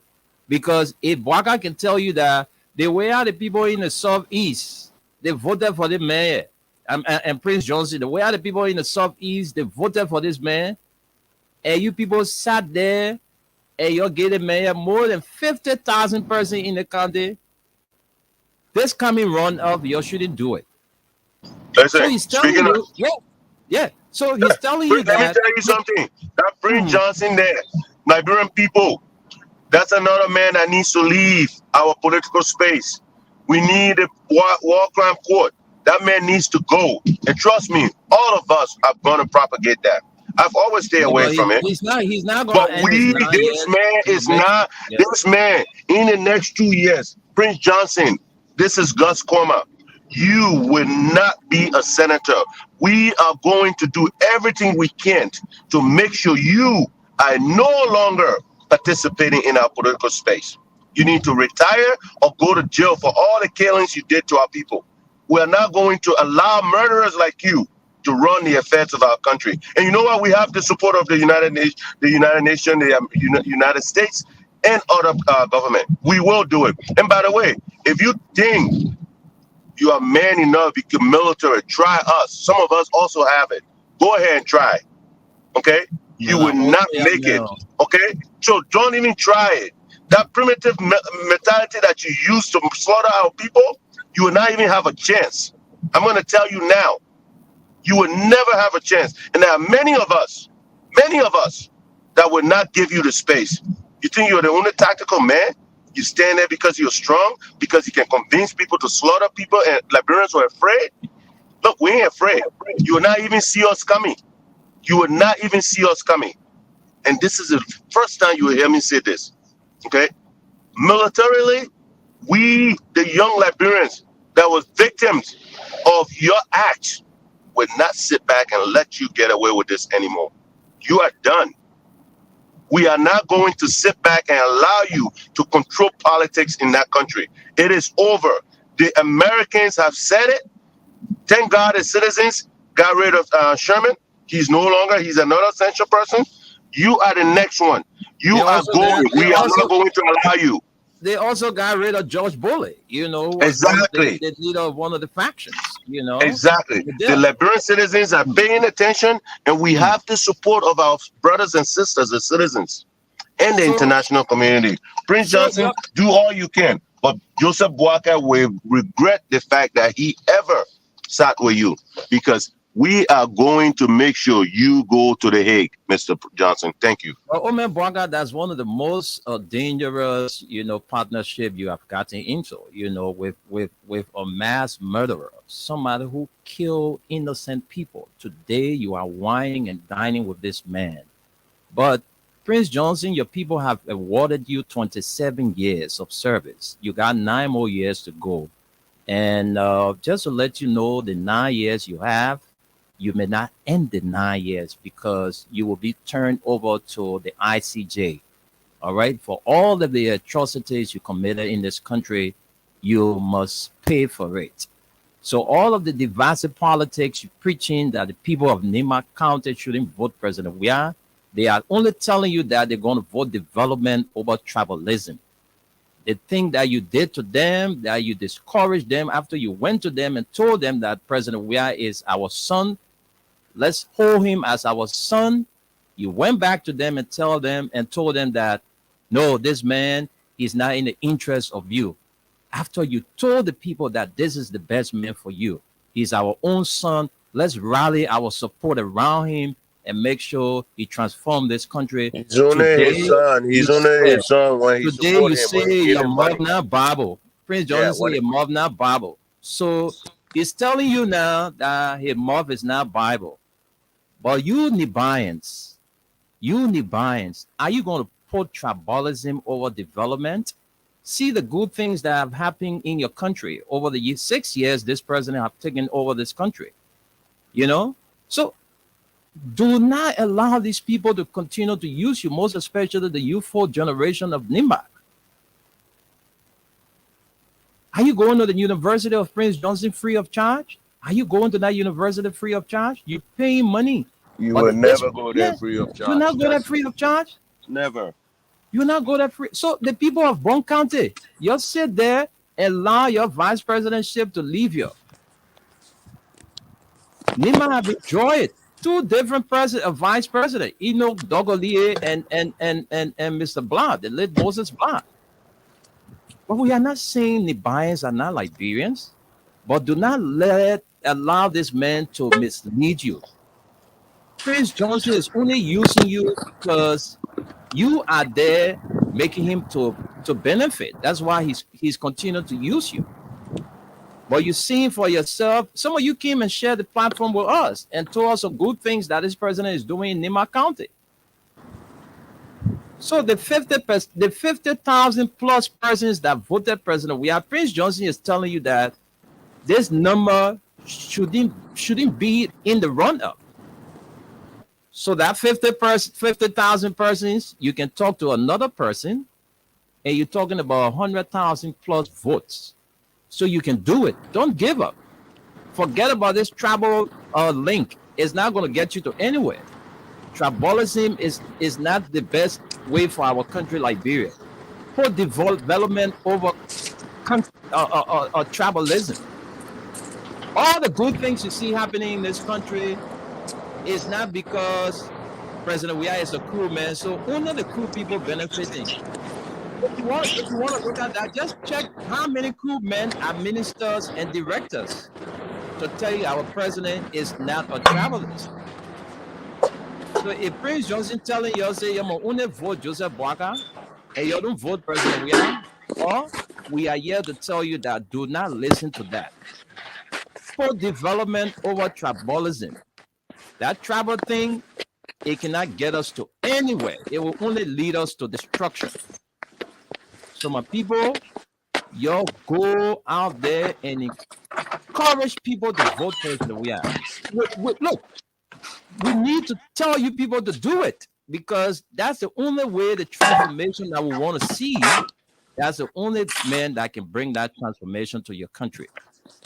Because if Waka can tell you that the way are the people in the Southeast, they voted for the mayor and Prince Johnson, the way are the people in the Southeast, they voted for this man, and you people sat there and you're getting mayor more than 50,000 persons in the county. This coming run up, you shouldn't do it. Listen, So he's telling you, yeah. So he's telling you Let me that. tell you something. That Prince Johnson there, Liberian people, that's another man that needs to leave our political space. We need a war crime court. That man needs to go. And trust me, all of us are going to propagate that. I've always stayed away from it. He's not going But to end his 9 this years. man is not, this man, in the next 2 years, Prince Johnson, this is Gus Corma. You will not be a senator. We are going to do everything we can to make sure you are no longer participating in our political space. You need to retire or go to jail for all the killings you did to our people. We are not going to allow murderers like you to run the affairs of our country. And you know what? We have the support of the United Nations, the United States, and other government. We will do it. And by the way, if you think you are man enough, you can military, try us. Some of us also have it. Go ahead and try. Okay? You will not make it. Okay? So don't even try it. That primitive mentality that you use to slaughter our people, you will not even have a chance. I'm going to tell you now, you will never have a chance. And there are many of us that will not give you the space. You think you're the only tactical man? You stand there because you're strong, because you can convince people to slaughter people, and Liberians are afraid? Look, we ain't afraid. You will not even see us coming. You will not even see us coming. And this is the first time you will hear me say this. Okay? Militarily, we, the young Liberians that was victims of your acts, would not sit back and let you get away with this anymore. You are done. We are not going to sit back and allow you to control politics in that country. It is over. The Americans have said it. Thank God the citizens got rid of Sherman. He's no longer, he's another essential person. You are the next one. You are going. We are not going to allow you. They also got rid of George Bulley, Exactly. The leader of one of the factions, Exactly. The Liberian citizens are paying attention, and we have the support of our brothers and sisters, the citizens, and the international community. Prince Johnson, do all you can, but Joseph Boakai will regret the fact that he ever sat with you, because we are going to make sure you go to The Hague, Mr. Johnson. Thank you. Well, Omer Boakai, that's one of the most dangerous, partnership you have gotten into, with a mass murderer, somebody who killed innocent people. Today, you are whining and dining with this man. But Prince Johnson, your people have awarded you 27 years of service. You got 9 more years to go. And just to let you know, the 9 years you have, you may not end the 9 years, because you will be turned over to the ICJ. All right. For all of the atrocities you committed in this country, you must pay for it. So all of the divisive politics you're preaching that the people of Nima County shouldn't vote President Weah, they are only telling you that they're going to vote development over tribalism. The thing that you did to them, that you discouraged them after you went to them and told them that President Weah is our son, let's hold him as our son. You went back to them and told them that, no, this man is not in the interest of you. After you told the people that this is the best man for you, he's our own son, let's rally our support around him and make sure he transforms this country. He's only his son. He's only his son when he today you say your mom not Bible. Prince Johnson say your mom not Bible. So he's telling you now that his mom is not Bible. But you Nibians, are you going to put tribalism over development? See the good things that have happened in your country over the 6 years this president have taken over this country. So do not allow these people to continue to use you, most especially the youthful generation of Nimba. Are you going to the University of Prince Johnson free of charge? Are you going to that university free of charge? You're paying money. You But will this- never go there yeah, free of charge. You not go there That's- free of charge? Never. You not go there free. So the people of Bronx County, you sit there and allow your vice presidentship to leave you. Nima have enjoyed 2 different vice president, Enoch Dogolier and Mr. Blah, the late Moses Blah. But we are not saying Liberians are not Liberians, but do not allow this man to mislead you. Prince Johnson is only using you because you are there making him to benefit. That's why he's continuing to use you. But you're seeing for yourself, some of you came and shared the platform with us and told us some good things that this president is doing in Nima County. So the 50,000 plus persons that voted president, Prince Johnson is telling you that this number shouldn't be in the run-up. So that 50,000 persons, you can talk to another person, and you're talking about 100,000 plus votes. So you can do it. Don't give up. Forget about this tribal link. It's not going to get you to anywhere. Tribalism is not the best way for our country, Liberia. Put development over tribalism. All the good things you see happening in this country is not because President Weah is a cool man. So only the cool people benefiting. If you want to look at that, just check how many cool men are ministers and directors to tell you our president is not a travelist. So if Prince Johnson telling you, say, you only vote Joseph Boakai, and you don't vote President Weah, or we are here to tell you that do not listen to that. Put development over tribalism. That tribal thing, it cannot get us to anywhere. It will only lead us to destruction. So my people, y'all go out there and encourage people to vote President Weah. Look, we need to tell you people to do it because that's the only way the transformation that we want to see. That's the only man that can bring that transformation to your country.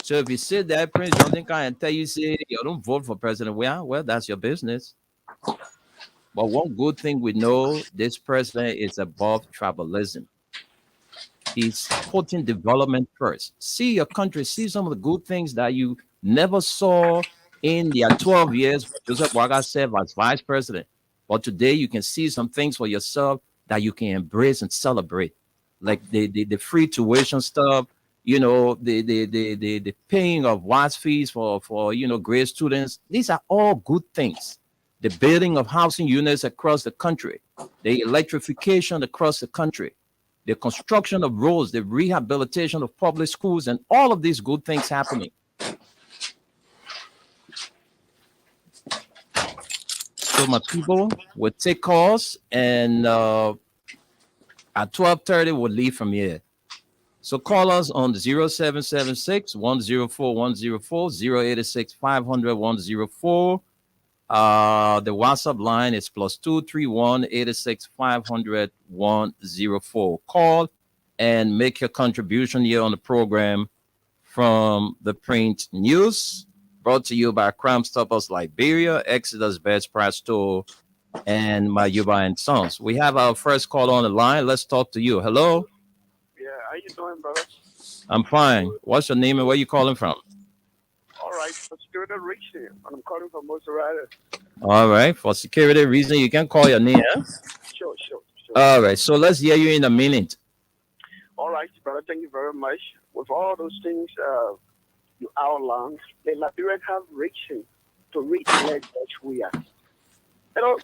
So if you sit there, Prince Johnson can tell you, say, you don't vote for President Weah, well, that's your business. But one good thing we know, this president is above tribalism. He's putting development first. See your country, see some of the good things that you never saw in their 12 years Joseph Boakai served as vice president. But today you can see some things for yourself that you can embrace and celebrate. Like the free tuition stuff, you know, the paying of WAS fees for grade students. These are all good things. The building of housing units across the country, the electrification across the country, the construction of roads, the rehabilitation of public schools, and all of these good things happening. So my people will take calls, and at 12:30 we'll leave from here. So call us on 0776 104 104 086 500 104. The WhatsApp line is +231 86 500 104. Call and make your contribution here on the program from the Print News, brought to you by Crime Stoppers Liberia, Exodus Best Price Store, and Mayuba and Sons. We have our first call on the line. Let's talk to you. Hello. Yeah, how you doing, brother? I'm fine. What's your name and where you calling from? All right, for security reason, I'm calling from Moserata. All right. For security reason, you can call your name. Huh? Sure. All right. So let's hear you in a minute. All right, brother. Thank you very much. With all those things you outlined, the Liberians have reason to reach like we are. You know,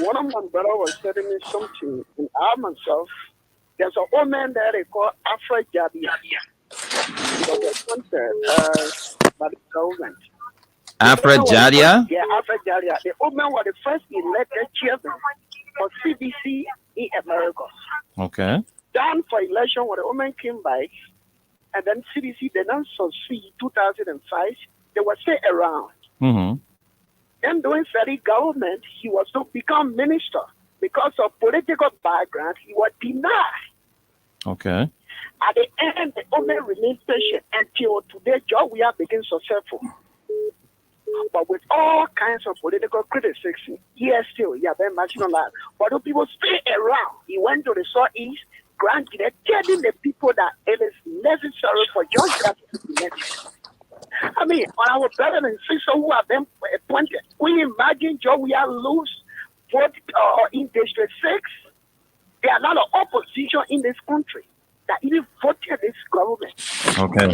one of my brother was telling me something, and I myself, there's an old man there they call Afra Jabia. It was sponsored by the government. Afra Jadia? Yeah, Afra Jadia. The old man was the first elected chairman for CBC in America. Okay. Down for election when the old man came by, and then CBC did not succeed 2005. They were still around. Mm-hmm. Then during federal government, he was to become minister. Because of political background, he was denied. Okay. At the end, the old man remained patient until today, Joe, we are being successful. But with all kinds of political criticism, yes, still, yeah, very much on that. But the people stay around. He went to the southeast, granted, telling the people that it is necessary for just that to be elected. I mean, on our brothers and sisters who have been appointed, we imagine Joe, we are lose vote in District 6. There are a lot of opposition in this country that even voted this government. Okay.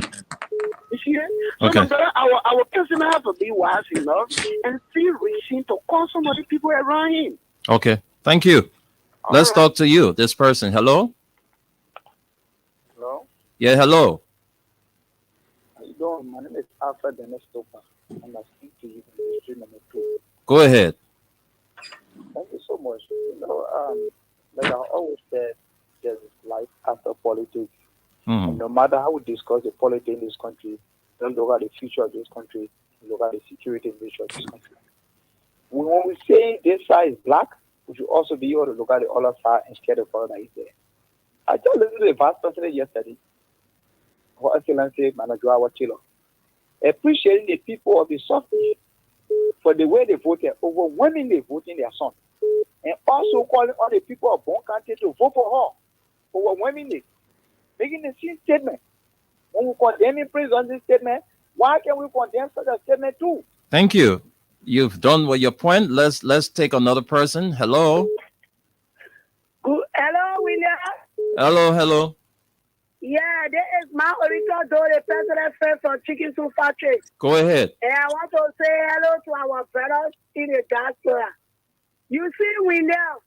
You see that? So Okay. my brother, our president have to be wise enough and see reason to call some of the people around him. Okay. Thank you. Let's talk to you. This person. Hello. Hello. Yeah. Hello. How you doing? My name is Alfred Dennis Topa. I'm speaking to you from street number 2. Go ahead. Thank you so much. Like I always said, there's life after politics. And no matter how we discuss the politics in this country, don't look at the future of this country, look at the security nature of this country. When we say this side is black, we should also be able to look at the other side and share the problem that is there. I just listened to the vice president yesterday, Her Excellency Manajua Wachilo, appreciating the people of the South for the way they voted, overwhelmingly voting their son, and also calling on the people of Bon County to vote for her, overwhelmingly, making the same statement. When we condemn praise on this statement, why can't we condemn such a statement too? Thank you. You've done what your point. Let's take another person. Hello. Hello, William. Hello. Yeah, this is my original door, the president friend from Chicken Soup Factory. Go ahead. And I want to say hello to our brothers in the diaspora. You see, William,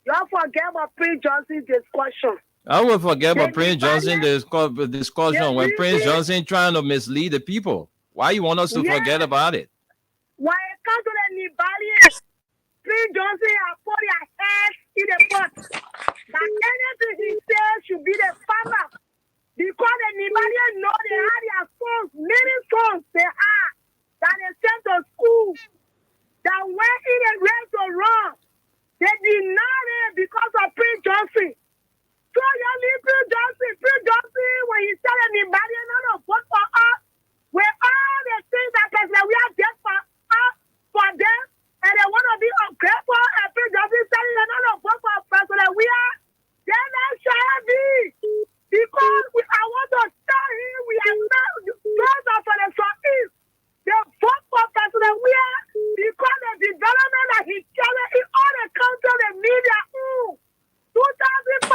don't forget about Prince Johnson's discussion. I will forget about Prince Johnson discussion when Prince Johnson trying to mislead the people. Why you want us to forget about it? When it comes to the Nibalians, Prince Johnson has put their heads in the pot. That anything he says should be the farmer. Because the Nibalians know they have their sons, many sons they are, that they sent to school, that went in and raised to run. They denied it because of Prince Johnson. So you need Prince Johnson, when he said the Nibalians not to vote for us, with all the things that we are dead for us, for them, and they want to be ungrateful, and Prince Johnson said they're not to vote for President we are, then that shall be. Because I want to tell him we are not, those are for the Southeast. They vote for President we are because the development that he carried in all the countries, the media, 2005, 2011,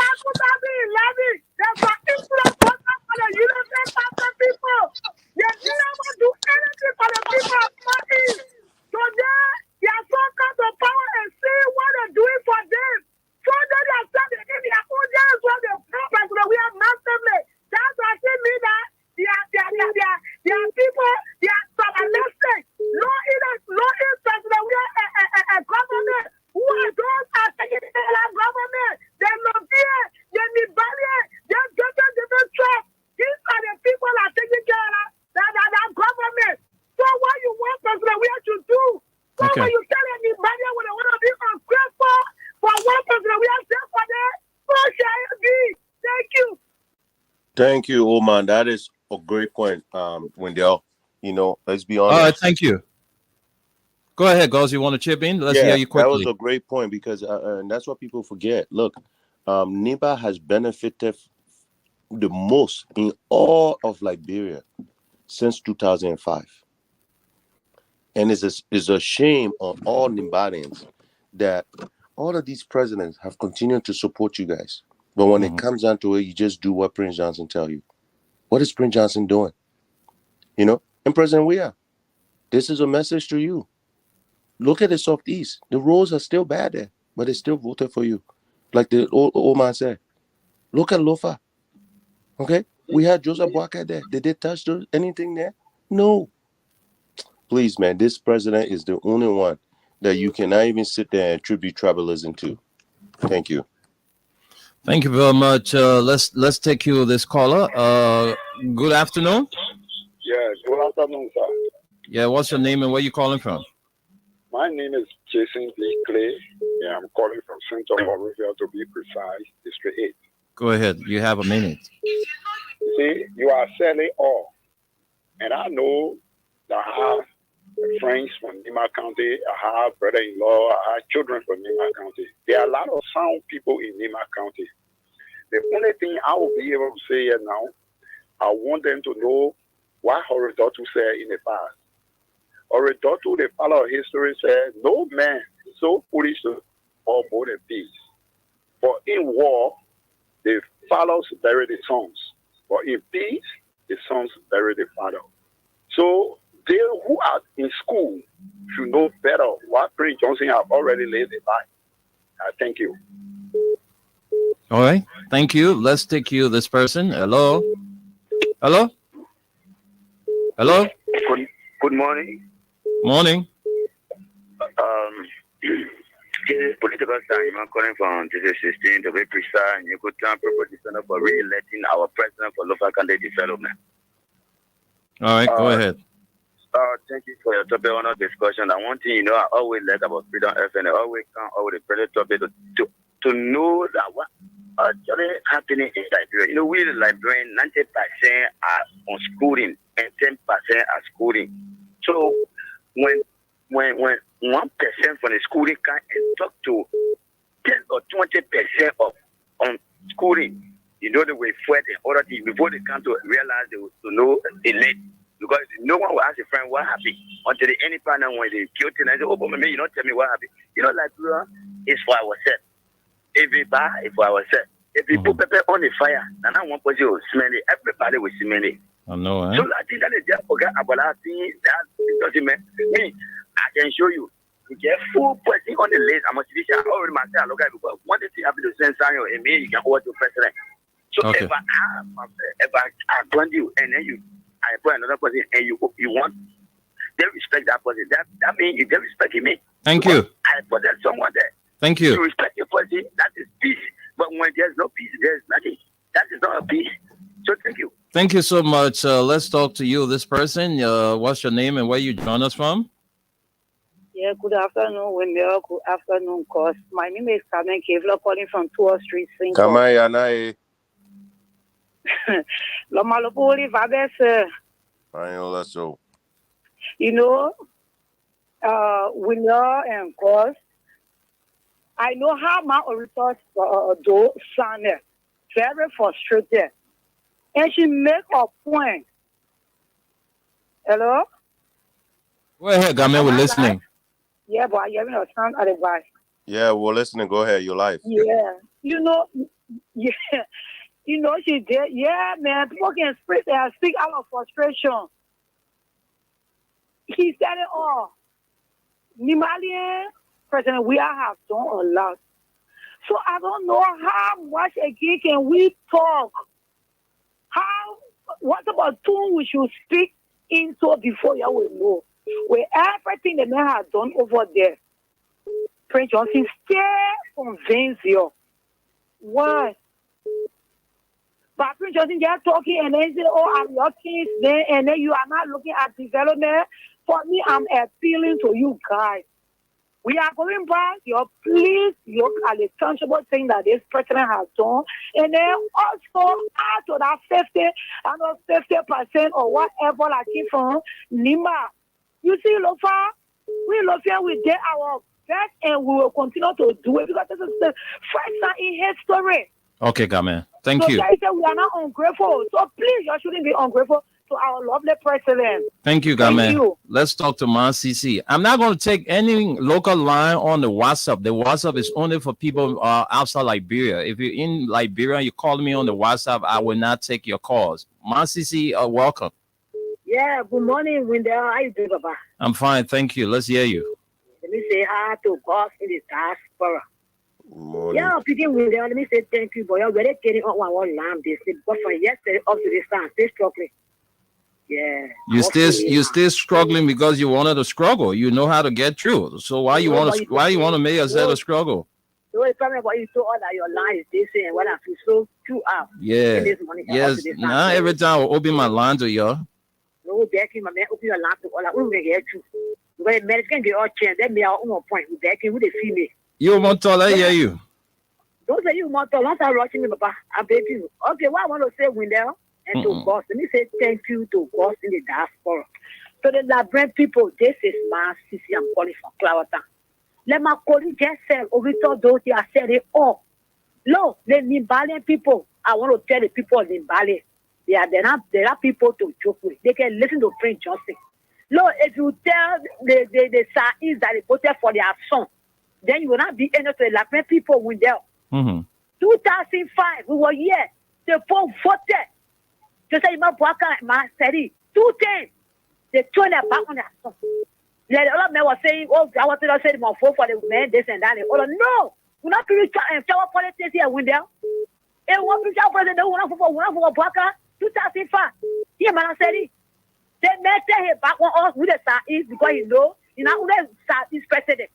there's an influence for the European Pastor people. They never do anything for the people of Southeast. So they are so come to power and see what they're doing for them. So they are standing in their own days when they progress that we have massively. That's why I mean that they are people, they are stabilistic. No interest that we are a government. Who are those are taking the government? They're not here. They're rebellion. They're different trust. These are the people that are taking care of that government. So what you want President we have to do? So when you tell anybody when they want to be ungrateful for what President we have done for them, so shall it be. Thank you. Thank you, Oman. That is a great point, Wendell. You know, let's be honest. All right, thank you. Go ahead, Gauze. You want to chip in? Let's hear you quickly. That was a great point because and that's what people forget. Look, NIBA has benefited the most in all of Liberia since 2005. And it's a shame on all Nibalians that all of these presidents have continued to support you guys. But when it comes down to it, you just do what Prince Johnson tell you. What is Prince Johnson doing? You know, and President Weah, this is a message to you. Look at the Southeast. The roads are still bad there, but they still voted for you. Like the old man said. Look at Lofa. Okay? We had Joseph Boakai there. Did they touch anything there? No. Please, man, this president is the only one that you cannot even sit there and attribute tribalism to. Thank you. Thank you very much. Let's take you this caller. Good afternoon. Yeah, good afternoon, sir. Yeah, what's your name and where you calling from? My name is Jason D. Clay. Yeah, I'm calling from Central Monrovia to be precise, District 8. Go ahead. You have a minute. See, you are selling all. And I know that friends from Nima County. I have brother-in-law. I have children from Nima County. There are a lot of sound people in Nima County. The only thing I will be able to say here now, I want them to know what Horidotu said in the past. Horidotu, the father of history, said, no man is so foolish to or both in peace. For in war, the fathers bury the sons. But in peace, the sons bury the father. So they who are in school should know better what Prince Johnson have already laid the line. Thank you. All right. Thank you. Let's take you this person. Hello. Hello. Hello. Good morning. Morning. This is political time. I'm calling from District 16 to be precise. And you could turn proposition for re-electing our president for local candidate development. All right. Go ahead. Thank you for your topic on our discussion. And one thing you know, I always like about Freedom FM, I always come over the present topic to know that what actually happening in Liberia. You know, we Liberians 90% are on schooling and 10% are schooling. So when 1% from the schooling can talk to 10 or 20% of on schooling, you know the way forward in order to before they come to realize they will to know elect. Because no one will ask a friend what happened until the any partner when they kill and I say, oh, but maybe you don't tell me what happened. You know, like it's for ourselves. Everybody is for ourselves. If we put pepper on the fire, and I want to will smell it, everybody will smell it. I know, eh? So I think that is just forget about that thing. That doesn't mean me. I can show you. You get full person on the list. I'm a citizen. I already myself look at it because one thing happen to send Samuel and me, you can hold your president. So Okay. if I brand you and then I put another person and you want they respect that person. That means you they respect me. Thank you. I put that someone there. Thank you. You respect your person, that is peace. But when there's no peace, there's nothing. That is not a peace. So thank you. Thank you so much. Let's talk to you, this person. What's your name and where you join us from? Yeah, good afternoon, Wendell. Good afternoon, Cos. My name is Carmen Kevler, calling from 2nd Street, St. Paul. Kamayanae. Lomalopoli Vabes, Ayola so. you know, Wendell and Cos. I know how my auditors do sound very frustrated. And she make a point. Hello? Go ahead, Gamen. We're listening. Yeah, but you're having a sound at the back. Yeah, we're listening. Go ahead. You're live. Yeah. You know, yeah. You know, she did. Yeah, man. People can speak out of frustration. He said it all. Nimalian President, we have done a lot. So I don't know how much again can we talk. What about tune we should speak into before you will know? With everything the man has done over there, Prince Johnson still convinced you. Why? But Prince Johnson just talking and then say, oh, I'm your kids there, and then you are not looking at development. For me, I'm appealing to you guys. We are going back. Please look at the tangible thing that this president has done. And then also add to that 50% or whatever that came from Nima. You see, Lofa, we did our best and we will continue to do it because this is the first time in history. Okay, Gamen. Thank you. So guys say we are not ungrateful. So please, you shouldn't be ungrateful to our lovely president. Thank you, Thank Gamen. you. Let's talk to Man CC. I'm not going to take any local line on the WhatsApp. The WhatsApp is only for people outside Liberia. If you're in Liberia, you call me on the WhatsApp, I will not take your calls. Man CC, welcome. Yeah, good morning, Wendell. How you doing, Papa? I'm fine. Thank you. Let's hear you. Let me say hi to God in the diaspora. Morning. Yeah, picking Wendell. Let me say thank you, boy. You're really getting on one lamb this thing. But from yesterday up to this time, still struggling. Yeah. You still struggling because you wanted to struggle. You know how to get through. So why you want to make yourself a struggle? So it's probably about you told all that your line is this and what I feel so true out. Yeah. Yes. Now every time I open my line to you. No, back in my man, open your line to all that. We will get you. Because men can get all chance. Then me our own point. We back in with the female. You want to hear you? Don't say you want to. Don't start rushing me, Papa. I beg you. Okay, what I want to say, Wendell, and to God. Let me say thank you to God in the diaspora. To the Liberian people, this is my Sisi. I'm calling from Clawata. Let my colleague just say, Ovito Doti, I said it all. No, the Nimbalian people, I want to tell the people of Nimbali, they're not people to joke with. They can listen to Prince Johnson. No, if you tell the Sa'is that they voted for their son, then you will not be able to Liberian people with them. 2005, we were here. The folk voted. Just say, my study. 2 times. They turned their back on their son. The other men were saying, oh, I wanted to say more for the men, this and that. Oh, no. We're not going to shower politics here with them. And what we shower politics, they want for Baka 2005. Here, man, said it. They may say he back on us with the Southeast because you know who the Southeast president.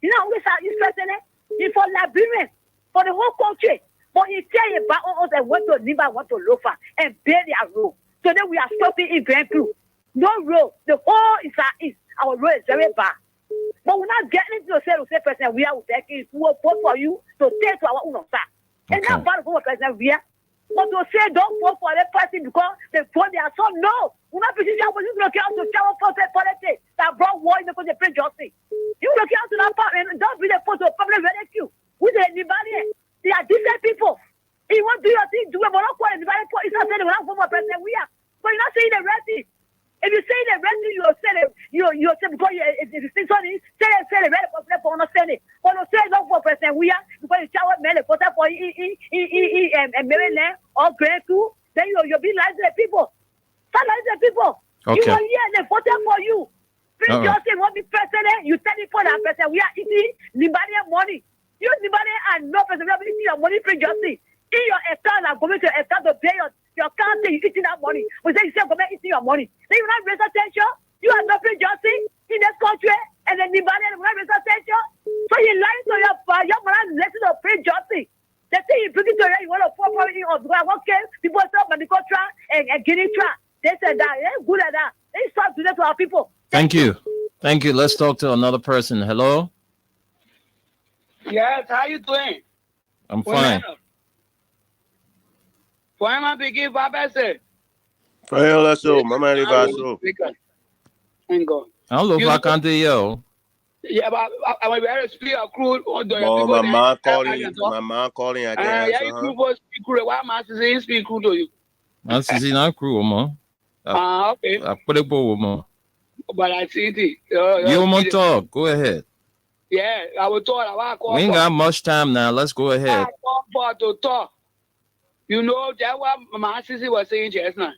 You know who the Southeast president? He's for Liberia, for the whole country. But he tell you back on us and went to Nimba, went to Lofa and bear their rule. So then we are stopping in Grand Crew. No road. The whole is Southeast. Our road is very bad. But we're not getting into the same person. We are taking to vote for you to take to our own side. And not bad for president we are. But to say don't vote for that person because they vote their son. No. We're not pushing our position to count to shower politics that brought war in the country. Prince Johnson. You look out to that part and don't be the photo of public rescue. With anybody. They are different people. If you want to do your thing, do it. But not quite anybody. It's not saying we're not for president we are. But you're not saying the right thing. If you say the red thing, you'll say you'll say because if you think something, say the red for understanding. But no say not for president we are because you shower men the voter for Maryland or Grand Two, then you'll be like the people. Start like the people. Okay. You are here and they voted for you. Prince Johnson won't be president. You tell people that president we are eating Liberian money. You Liberian and no president we are eating your money, Prince Johnson. In your account, I'm going to your account to pay your country, you eating that money. We say you say government eating your money. Then you not raise attention. You are not Prince Johnson in this country, and then Liberian will not raise attention. So you lying to your man, listen to Prince Johnson. They say you bring it to you want to pour in on okay, people stop medical trial and guinea trial. They said that, good at that. They start to that to our people. Thank you. Thank you. Let's talk to another person. Hello? Yes, how you doing? I'm fine. Why am I speaking Papa said? Let's go. My man, Thank God. I don't know if I can do you. Yeah, but I want to speak a crew. Oh, my man calling. I can't answer. Yeah, you crew speak crew. Why am I saying speak crew to you? I'm saying I'm crew, man. Okay. I put it over, man. But I see it. You want to talk? Go ahead. Yeah, I will talk. We ain't got much time now. Let's go ahead. To talk. You know, that's what my sister was saying just now.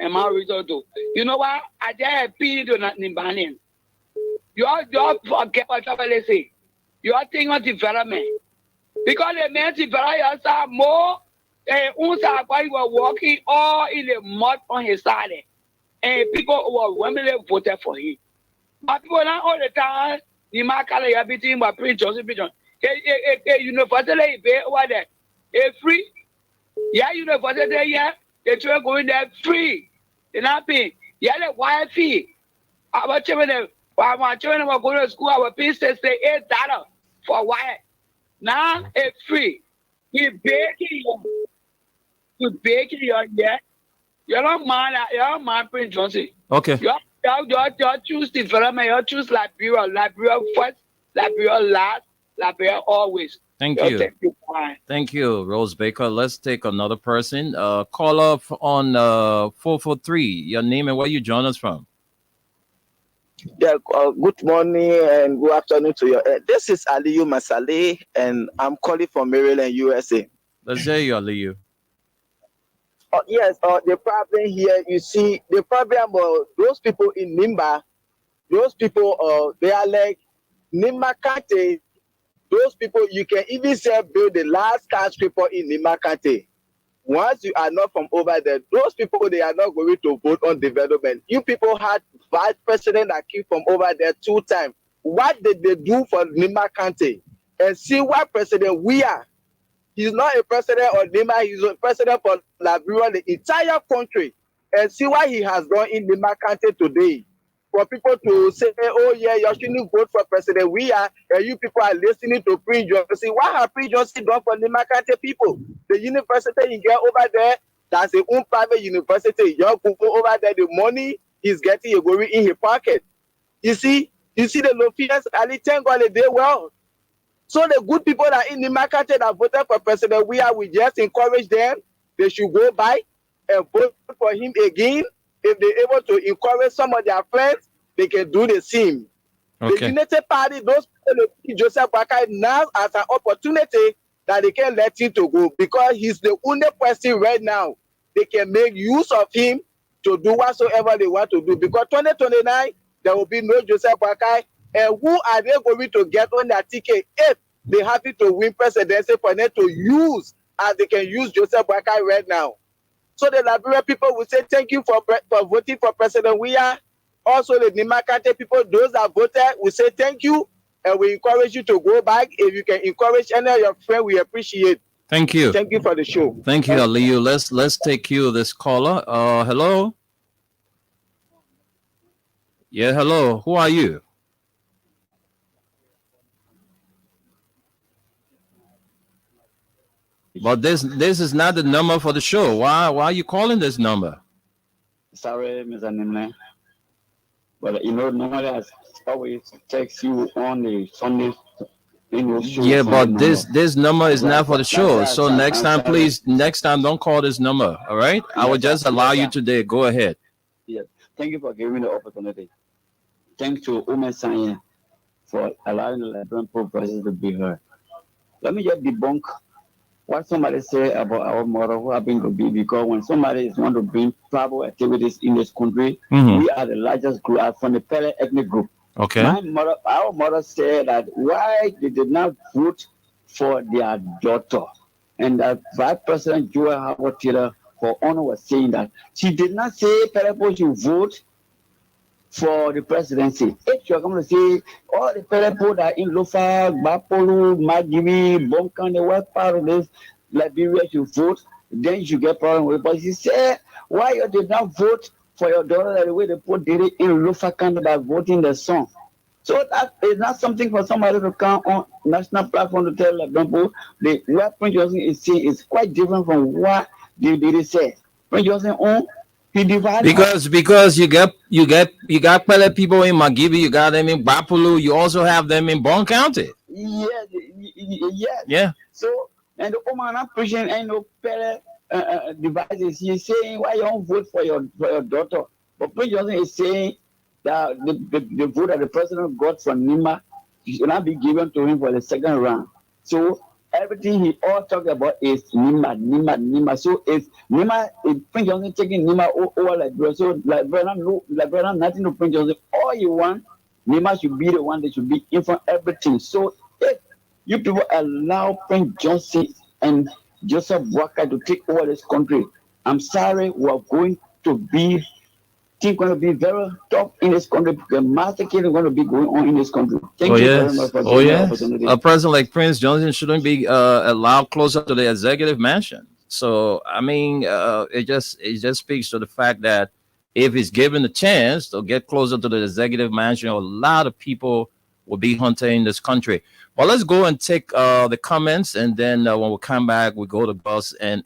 And my result too. You know what? I just appeal to Nimbalian. You all forget what they say. You all think of development. Because the men develop yourself more, we were walking all in the mud on his side. And people were women voted for him. But people not all the time, the market everything but Prince Johnson. University pay over there. Free. Yeah, university yeah, the children going there free. You know what I mean? Yeah, the Wi-Fi. Our children, were going to school, our pay say $8 for wire. Now it's free. You baking your yeah. You're not man, Prince Johnson. Okay. You choose development, you choose Liberia first, Liberia last, Liberia always. Thank you. Thank you, Rose Baker. Let's take another person. Call up on 443. Your name and where you join us from. Yeah, good morning and good afternoon to you. This is Aliyu Masale, and I'm calling from Maryland, USA. Let's hear you, Aliyu. Yes, the problem here, you see, the problem those people in Nimba, those people, they are like Nimba County. Those people, you can even say build the last skyscraper in Nimba County. Once you are not from over there, those people, they are not going to vote on development. You people had vice president that came from over there 2 times. What did they do for Nimba County? And see what president we are. He's not a president of Nimba, he's a president for Liberia, the entire country. And see what he has done in Nimba County today. For people to say, oh yeah, you shouldn't vote for President Weah, and you people are listening to Prince Johnson. What have Prince Johnson done for Nimba County people? The university you get over there, that's a own private university. You go over there, the money he's getting a going in his pocket. You see the Lofians, Ali, thank God they did well. So the good people that in the market that voted for President we just encourage them. They should go by and vote for him again. If they're able to encourage some of their friends, they can do the same. Okay. The United Party, those people, Joseph Boakai, now as an opportunity that they can let him to go because he's the only person right now. They can make use of him to do whatsoever they want to do. Because 2029, there will be no Joseph Boakai. And who are they going to get on their ticket if they happy to win presidency for them to use as they can use Joseph Boakai right now? So the Liberian people will say thank you for voting for President Weah. Also the Nimakate people, those that voted, will say thank you. And we encourage you to go back. If you can encourage any of your friends, we appreciate. Thank you. Thank you for the show. Thank you, Aliyu. Let's take you this caller. Hello. Yeah, hello. Who are you? But this is not the number for the show. Why are you calling this number? Sorry, Mr. Nimle. But normally I always text you on the Sunday. Yeah, but this number is not for the show. So next time, please, don't call this number. All right? I will just allow you today. Go ahead. Yes. Thank you for giving me the opportunity. Thanks to Ume Sanya for allowing the Liberian process to be heard. Let me just debunk what somebody say about our motto who happen to be, because when somebody is want to bring tribal activities in this country, we are the largest group from the Pele ethnic group. Okay. Our mother said that why they did not vote for their daughter, and that Vice President Joel Howard Taylor for honor was saying that she did not say Pele should vote for the presidency. If you're going to say all the people that in Lofa, Bapolu, Magimi, Bonkan, they were part of this Liberia should vote, then you get problem with it. But she said, why you did not vote for your daughter the way they put it in Lofa Canada by voting the song? So that is not something for somebody to come on national platform to tell people what Prince Johnson is saying is quite different from what they did say. Prince Johnson because you got Pele people in Magibi, you got them in Bapulu, you also have them in Bon County. Yes. Yeah. So and the woman not pushing ain't no Pele devices. He's saying why you don't vote for your daughter. But Prince Johnson is saying that the vote that the president got from Nima should not be given to him for the second round. So everything he all talk about is Nima. So if Nima, if Prince Johnson taking Nima over Liberia, so Liberia nothing to Prince Johnson. All you want, Nima should be the one that should be in front of everything. So if you people allow Prince Johnson and Joseph Boakai to take over this country, I'm sorry, we are going to be very tough in this country because massacre is going to be going on in this country. Thank you very much for giving the opportunity. A president like Prince Johnson shouldn't be allowed closer to the executive mansion. So I mean, it just speaks to the fact that if he's given the chance to get closer to the executive mansion, a lot of people will be hunting this country. Well, let's go and take the comments, and then when we come back, we go to Bus and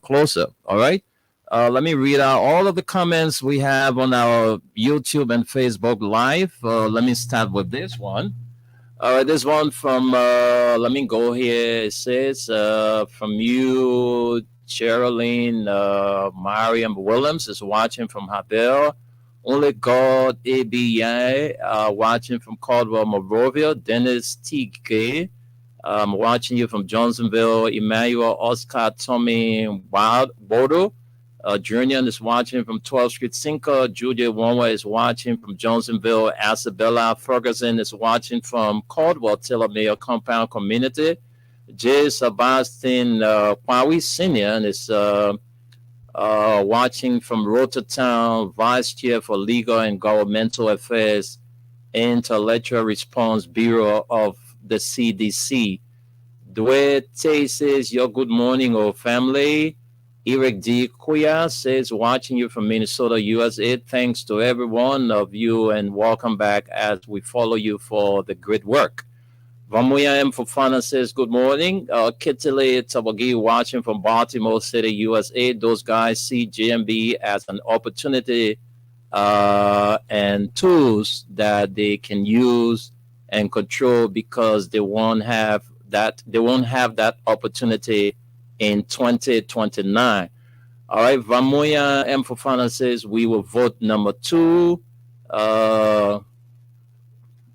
closer. All right. Let me read out all of the comments we have on our YouTube and Facebook Live. Let me start with this one. This one from, let me go here. It says, from you, Geraldine, Mariam Williams is watching from Habel. Only God ABI, watching from Caldwell, Monrovia. Dennis T. Gay, watching you from Johnsonville. Emmanuel Oscar Tommy Bodo. Junior is watching from 12th Street Cinco. Julia Wonwa is watching from Johnsonville. Isabella Ferguson is watching from Caldwell, Taylor Mayor Compound Community. J. Sebastian Kwawi Senior is watching from Rototown, Vice Chair for Legal and Governmental Affairs, Intellectual Response Bureau of the CDC. Dwayne Tay says, your good morning, old family. Eric D. Kuya says, watching you from Minnesota, USA. Thanks to every one of you and welcome back as we follow you for the great work. Vamuya M. Fofana says, good morning. Kitile Tabagi watching from Baltimore City, USA. Those guys see GMB as an opportunity and tools that they can use and control, because they won't have that opportunity in 2029. All right, Vamoya M. Fofana says we will vote number 2.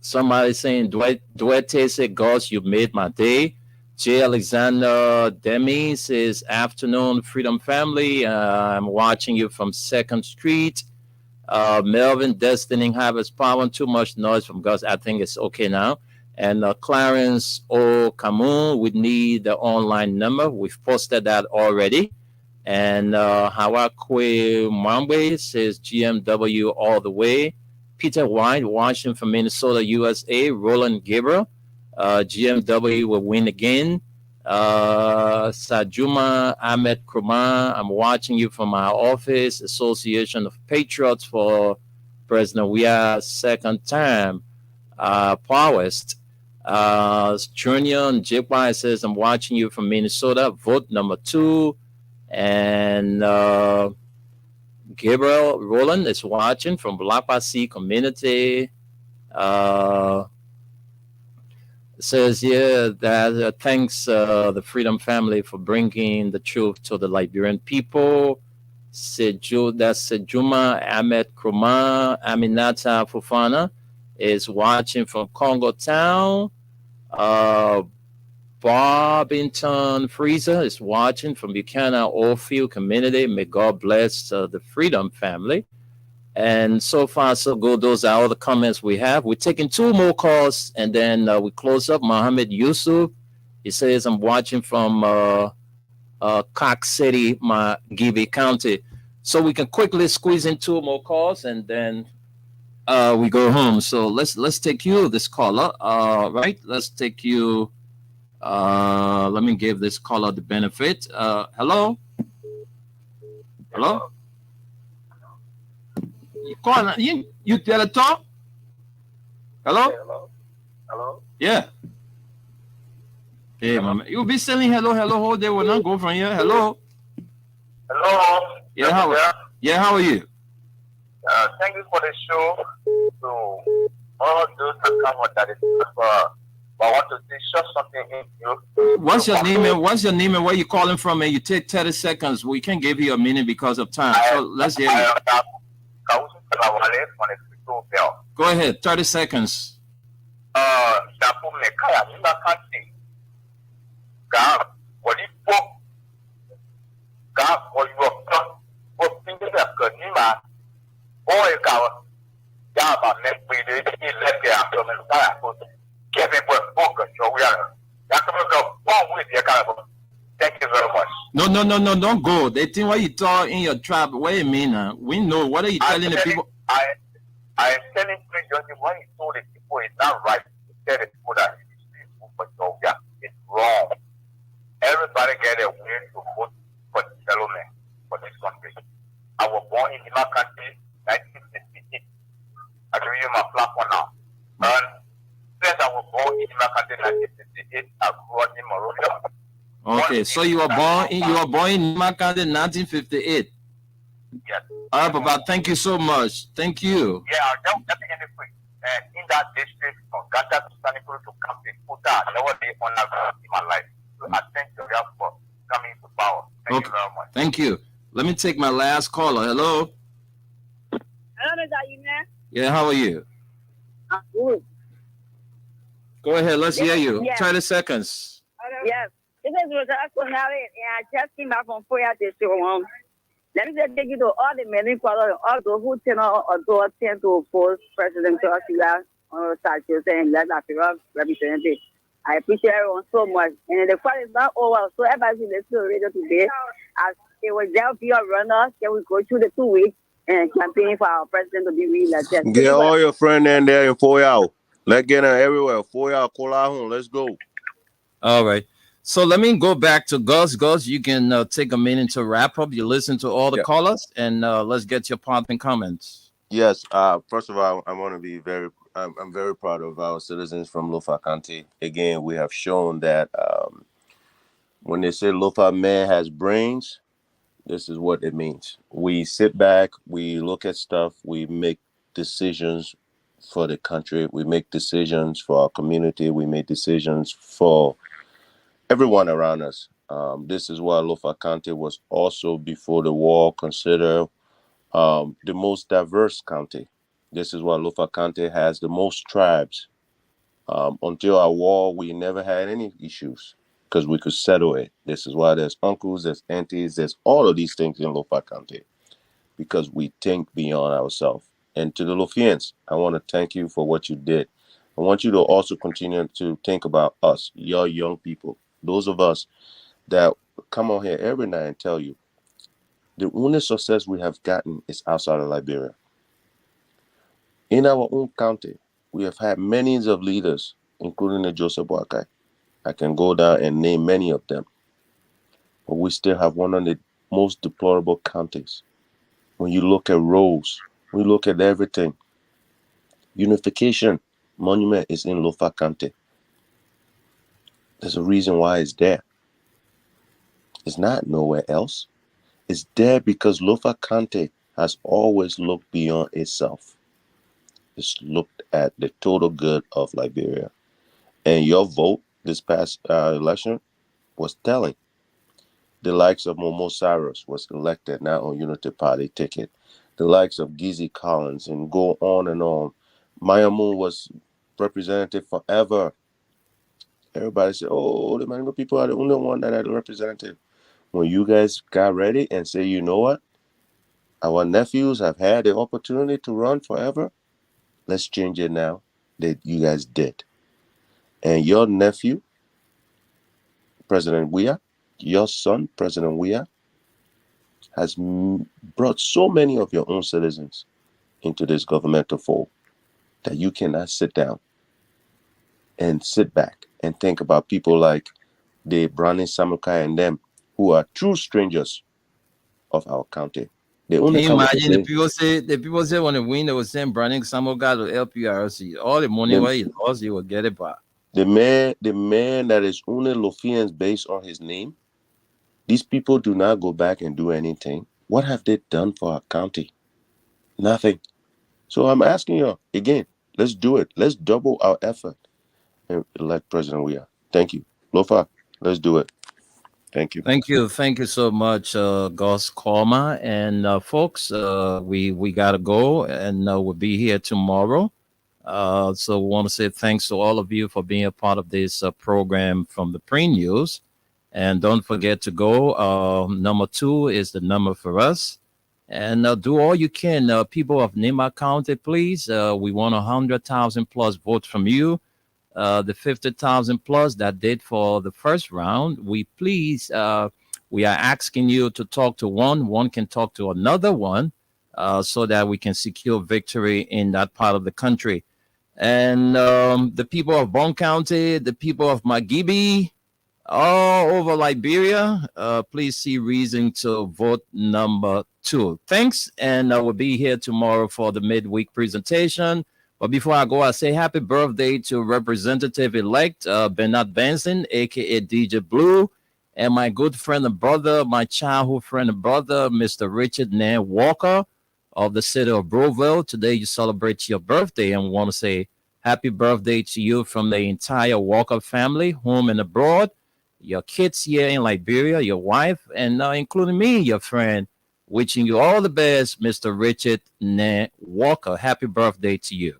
Somebody saying Duete said, "Gosh, you made my day." J. Alexander Demi says, "Afternoon, Freedom Family. I'm watching you from 2nd Street." Melvin Destiny Harvest Power, too much noise from Gus. I think it's okay now. And Clarence O. Camus, we need the online number. We've posted that already. And Hawakwe Mwambe says GMW all the way. Peter White, Washington from Minnesota, USA. Roland Gabriel, GMW will win again. Sajuma Ahmed Krumah, I'm watching you from our office. Association of Patriots for President Weah, 2nd term. Powest. Junior Jipwai says, I'm watching you from Minnesota. Vote number 2. And Gabriel Roland is watching from Blapasi community. Says here that thanks the Freedom Family for bringing the truth to the Liberian people. That's Sejuma Ahmed Krumah. Aminata Fofana is watching from Congo Town. Barbington Freezer is watching from Buchanan Oldfield community. May God bless the Freedom Family. And so far, so good. Those are all the comments we have. We're taking 2 more calls, and then we close up. Mohammed Yusuf, he says, I'm watching from Cox City, Gibi County. So we can quickly squeeze in 2 more calls, and then we go home. So let's take you, this caller. Right? Let's take you. Let me give this caller the benefit. Hello? Hello? You tell a talk? Hello? Hello? Yeah. Hey, mama. You'll be saying hello whole day. Will not go from here. Hello? Hello? Yeah, how are you? Thank you for the show. So, all those accounts that is I want to say share something in you. What's your name and where you calling from? And you take 30 seconds. We can't give you a minute because of time. So let's hear you. Go ahead, 30 seconds. Thank you very much. No, don't go. They think what you talk in your trap. What do you mean? We know. What are you telling the people? I am telling Prince Johnson what he told the people is not right. He tell the people that it's wrong. Everybody get a way to vote for the settlement for this country. I was born in my country, 1968. I can give you my platform now. And since I was born in my country, 1968, I grew up in Monrovia. Okay, so you were born in my country, 1958. Yes. All right, Papa. Thank you so much. Thank you. Yeah, just in that district from Gata to Sanipuru to Camping Puta, never day on in my life. So I thank you for coming to power. Thank you very much. Thank you. Let me take my last caller. Hello. Hello, is that you, man? Yeah, how are you? I'm good. Go ahead. Let's hear you. Yes. 30 seconds. Yes. This is Rosa Akonale, and I just came back from Foya to show. Let me just take you to all the many callers, all those who tend to oppose President Joshua on Sanchez and let Africa representative. I appreciate everyone so much. And the fight is not over. So everybody listen to the radio today. As it was there be a runner, can we go through the 2 weeks and campaign for our president to be re-elected? Get all your friends in there in 4 hours. Let's get them everywhere. 4 hours, call out home. Let's go. All right. So let me go back to Gus. Gus, you can take a minute to wrap up. You listen to all the callers, and let's get your part and comments. Yes. First of all, I want to be I'm very proud of our citizens from Lofa County. Again, we have shown that when they say Lofa man has brains, This is what it means. We sit back, we look at stuff, we make decisions for the country, we make decisions for our community, we make decisions for everyone around us. This is why Lofa County was also, before the war, considered the most diverse county. This is why Lofa County has the most tribes. Until our war, we never had any issues because we could settle it. This is why there's uncles, there's aunties, there's all of these things in Lofa County because we think beyond ourselves. And to the Lofians, I want to thank you for what you did. I want you to also continue to think about us, your young people, those of us that come on here every night and tell you the only success we have gotten is outside of Liberia. In our own county, we have had many of leaders, including the Joseph Boakai. I can go down and name many of them. But we still have one of the most deplorable counties. When you look at roads, when you look at everything, Unification Monument is in Lofa County. There's a reason why it's there. It's not nowhere else. It's there because Lofa County has always looked beyond itself. It's looked at the total good of Liberia. And your vote this past election was telling. The likes of Momo Cyrus was elected now on Unity Party ticket. The likes of Gizzy Collins and go on and on. Maya Moon was representative forever. Everybody said, oh, the Mango people are the only one that had a representative. When you guys got ready and say, you know what? Our nephews have had the opportunity to run forever. Let's change it now. That you guys did. And your nephew, President Weah, your son, President Weah, has brought so many of your own citizens into this governmental fold that you cannot sit down and sit back and think about people like the Browning Samukai and them who are true strangers of our county. Can you imagine the people say when they win, they will send Browning Samukai to LPRC. All the money where he lost, he will get it back. The man that is only Lofians based on his name, these people do not go back and do anything. What have they done for our county? Nothing. So I'm asking you again, let's do it. Let's double our effort and elect President Weah. Thank you. Lofa, let's do it. Thank you. Thank you. Thank you so much, Gus Korma. And folks, we got to go and we'll be here tomorrow. So we want to say thanks to all of you for being a part of this program from the Pre-News. And don't forget to go. Number 2 is the number for us. And do all you can. People of Nema County, please. We want 100,000 plus votes from you. The 50,000 plus that did for the first round. We are asking you to talk to one can talk to another one, so that we can secure victory in that part of the country. And the people of Bon County, the people of Magibi, all over Liberia, please see reason to vote number 2. Thanks, and I will be here tomorrow for the midweek presentation. But before I go, I say happy birthday to Representative-elect Bernard Benson, a.k.a. DJ Blue, and my good friend and brother, my childhood friend and brother, Mr. Richard Nair Walker of the city of Broville. Today you celebrate your birthday, and we want to say happy birthday to you from the entire Walker family, home and abroad, your kids here in Liberia, your wife, and including me, your friend. Wishing you all the best, Mr. Richard Nair Walker. Happy birthday to you.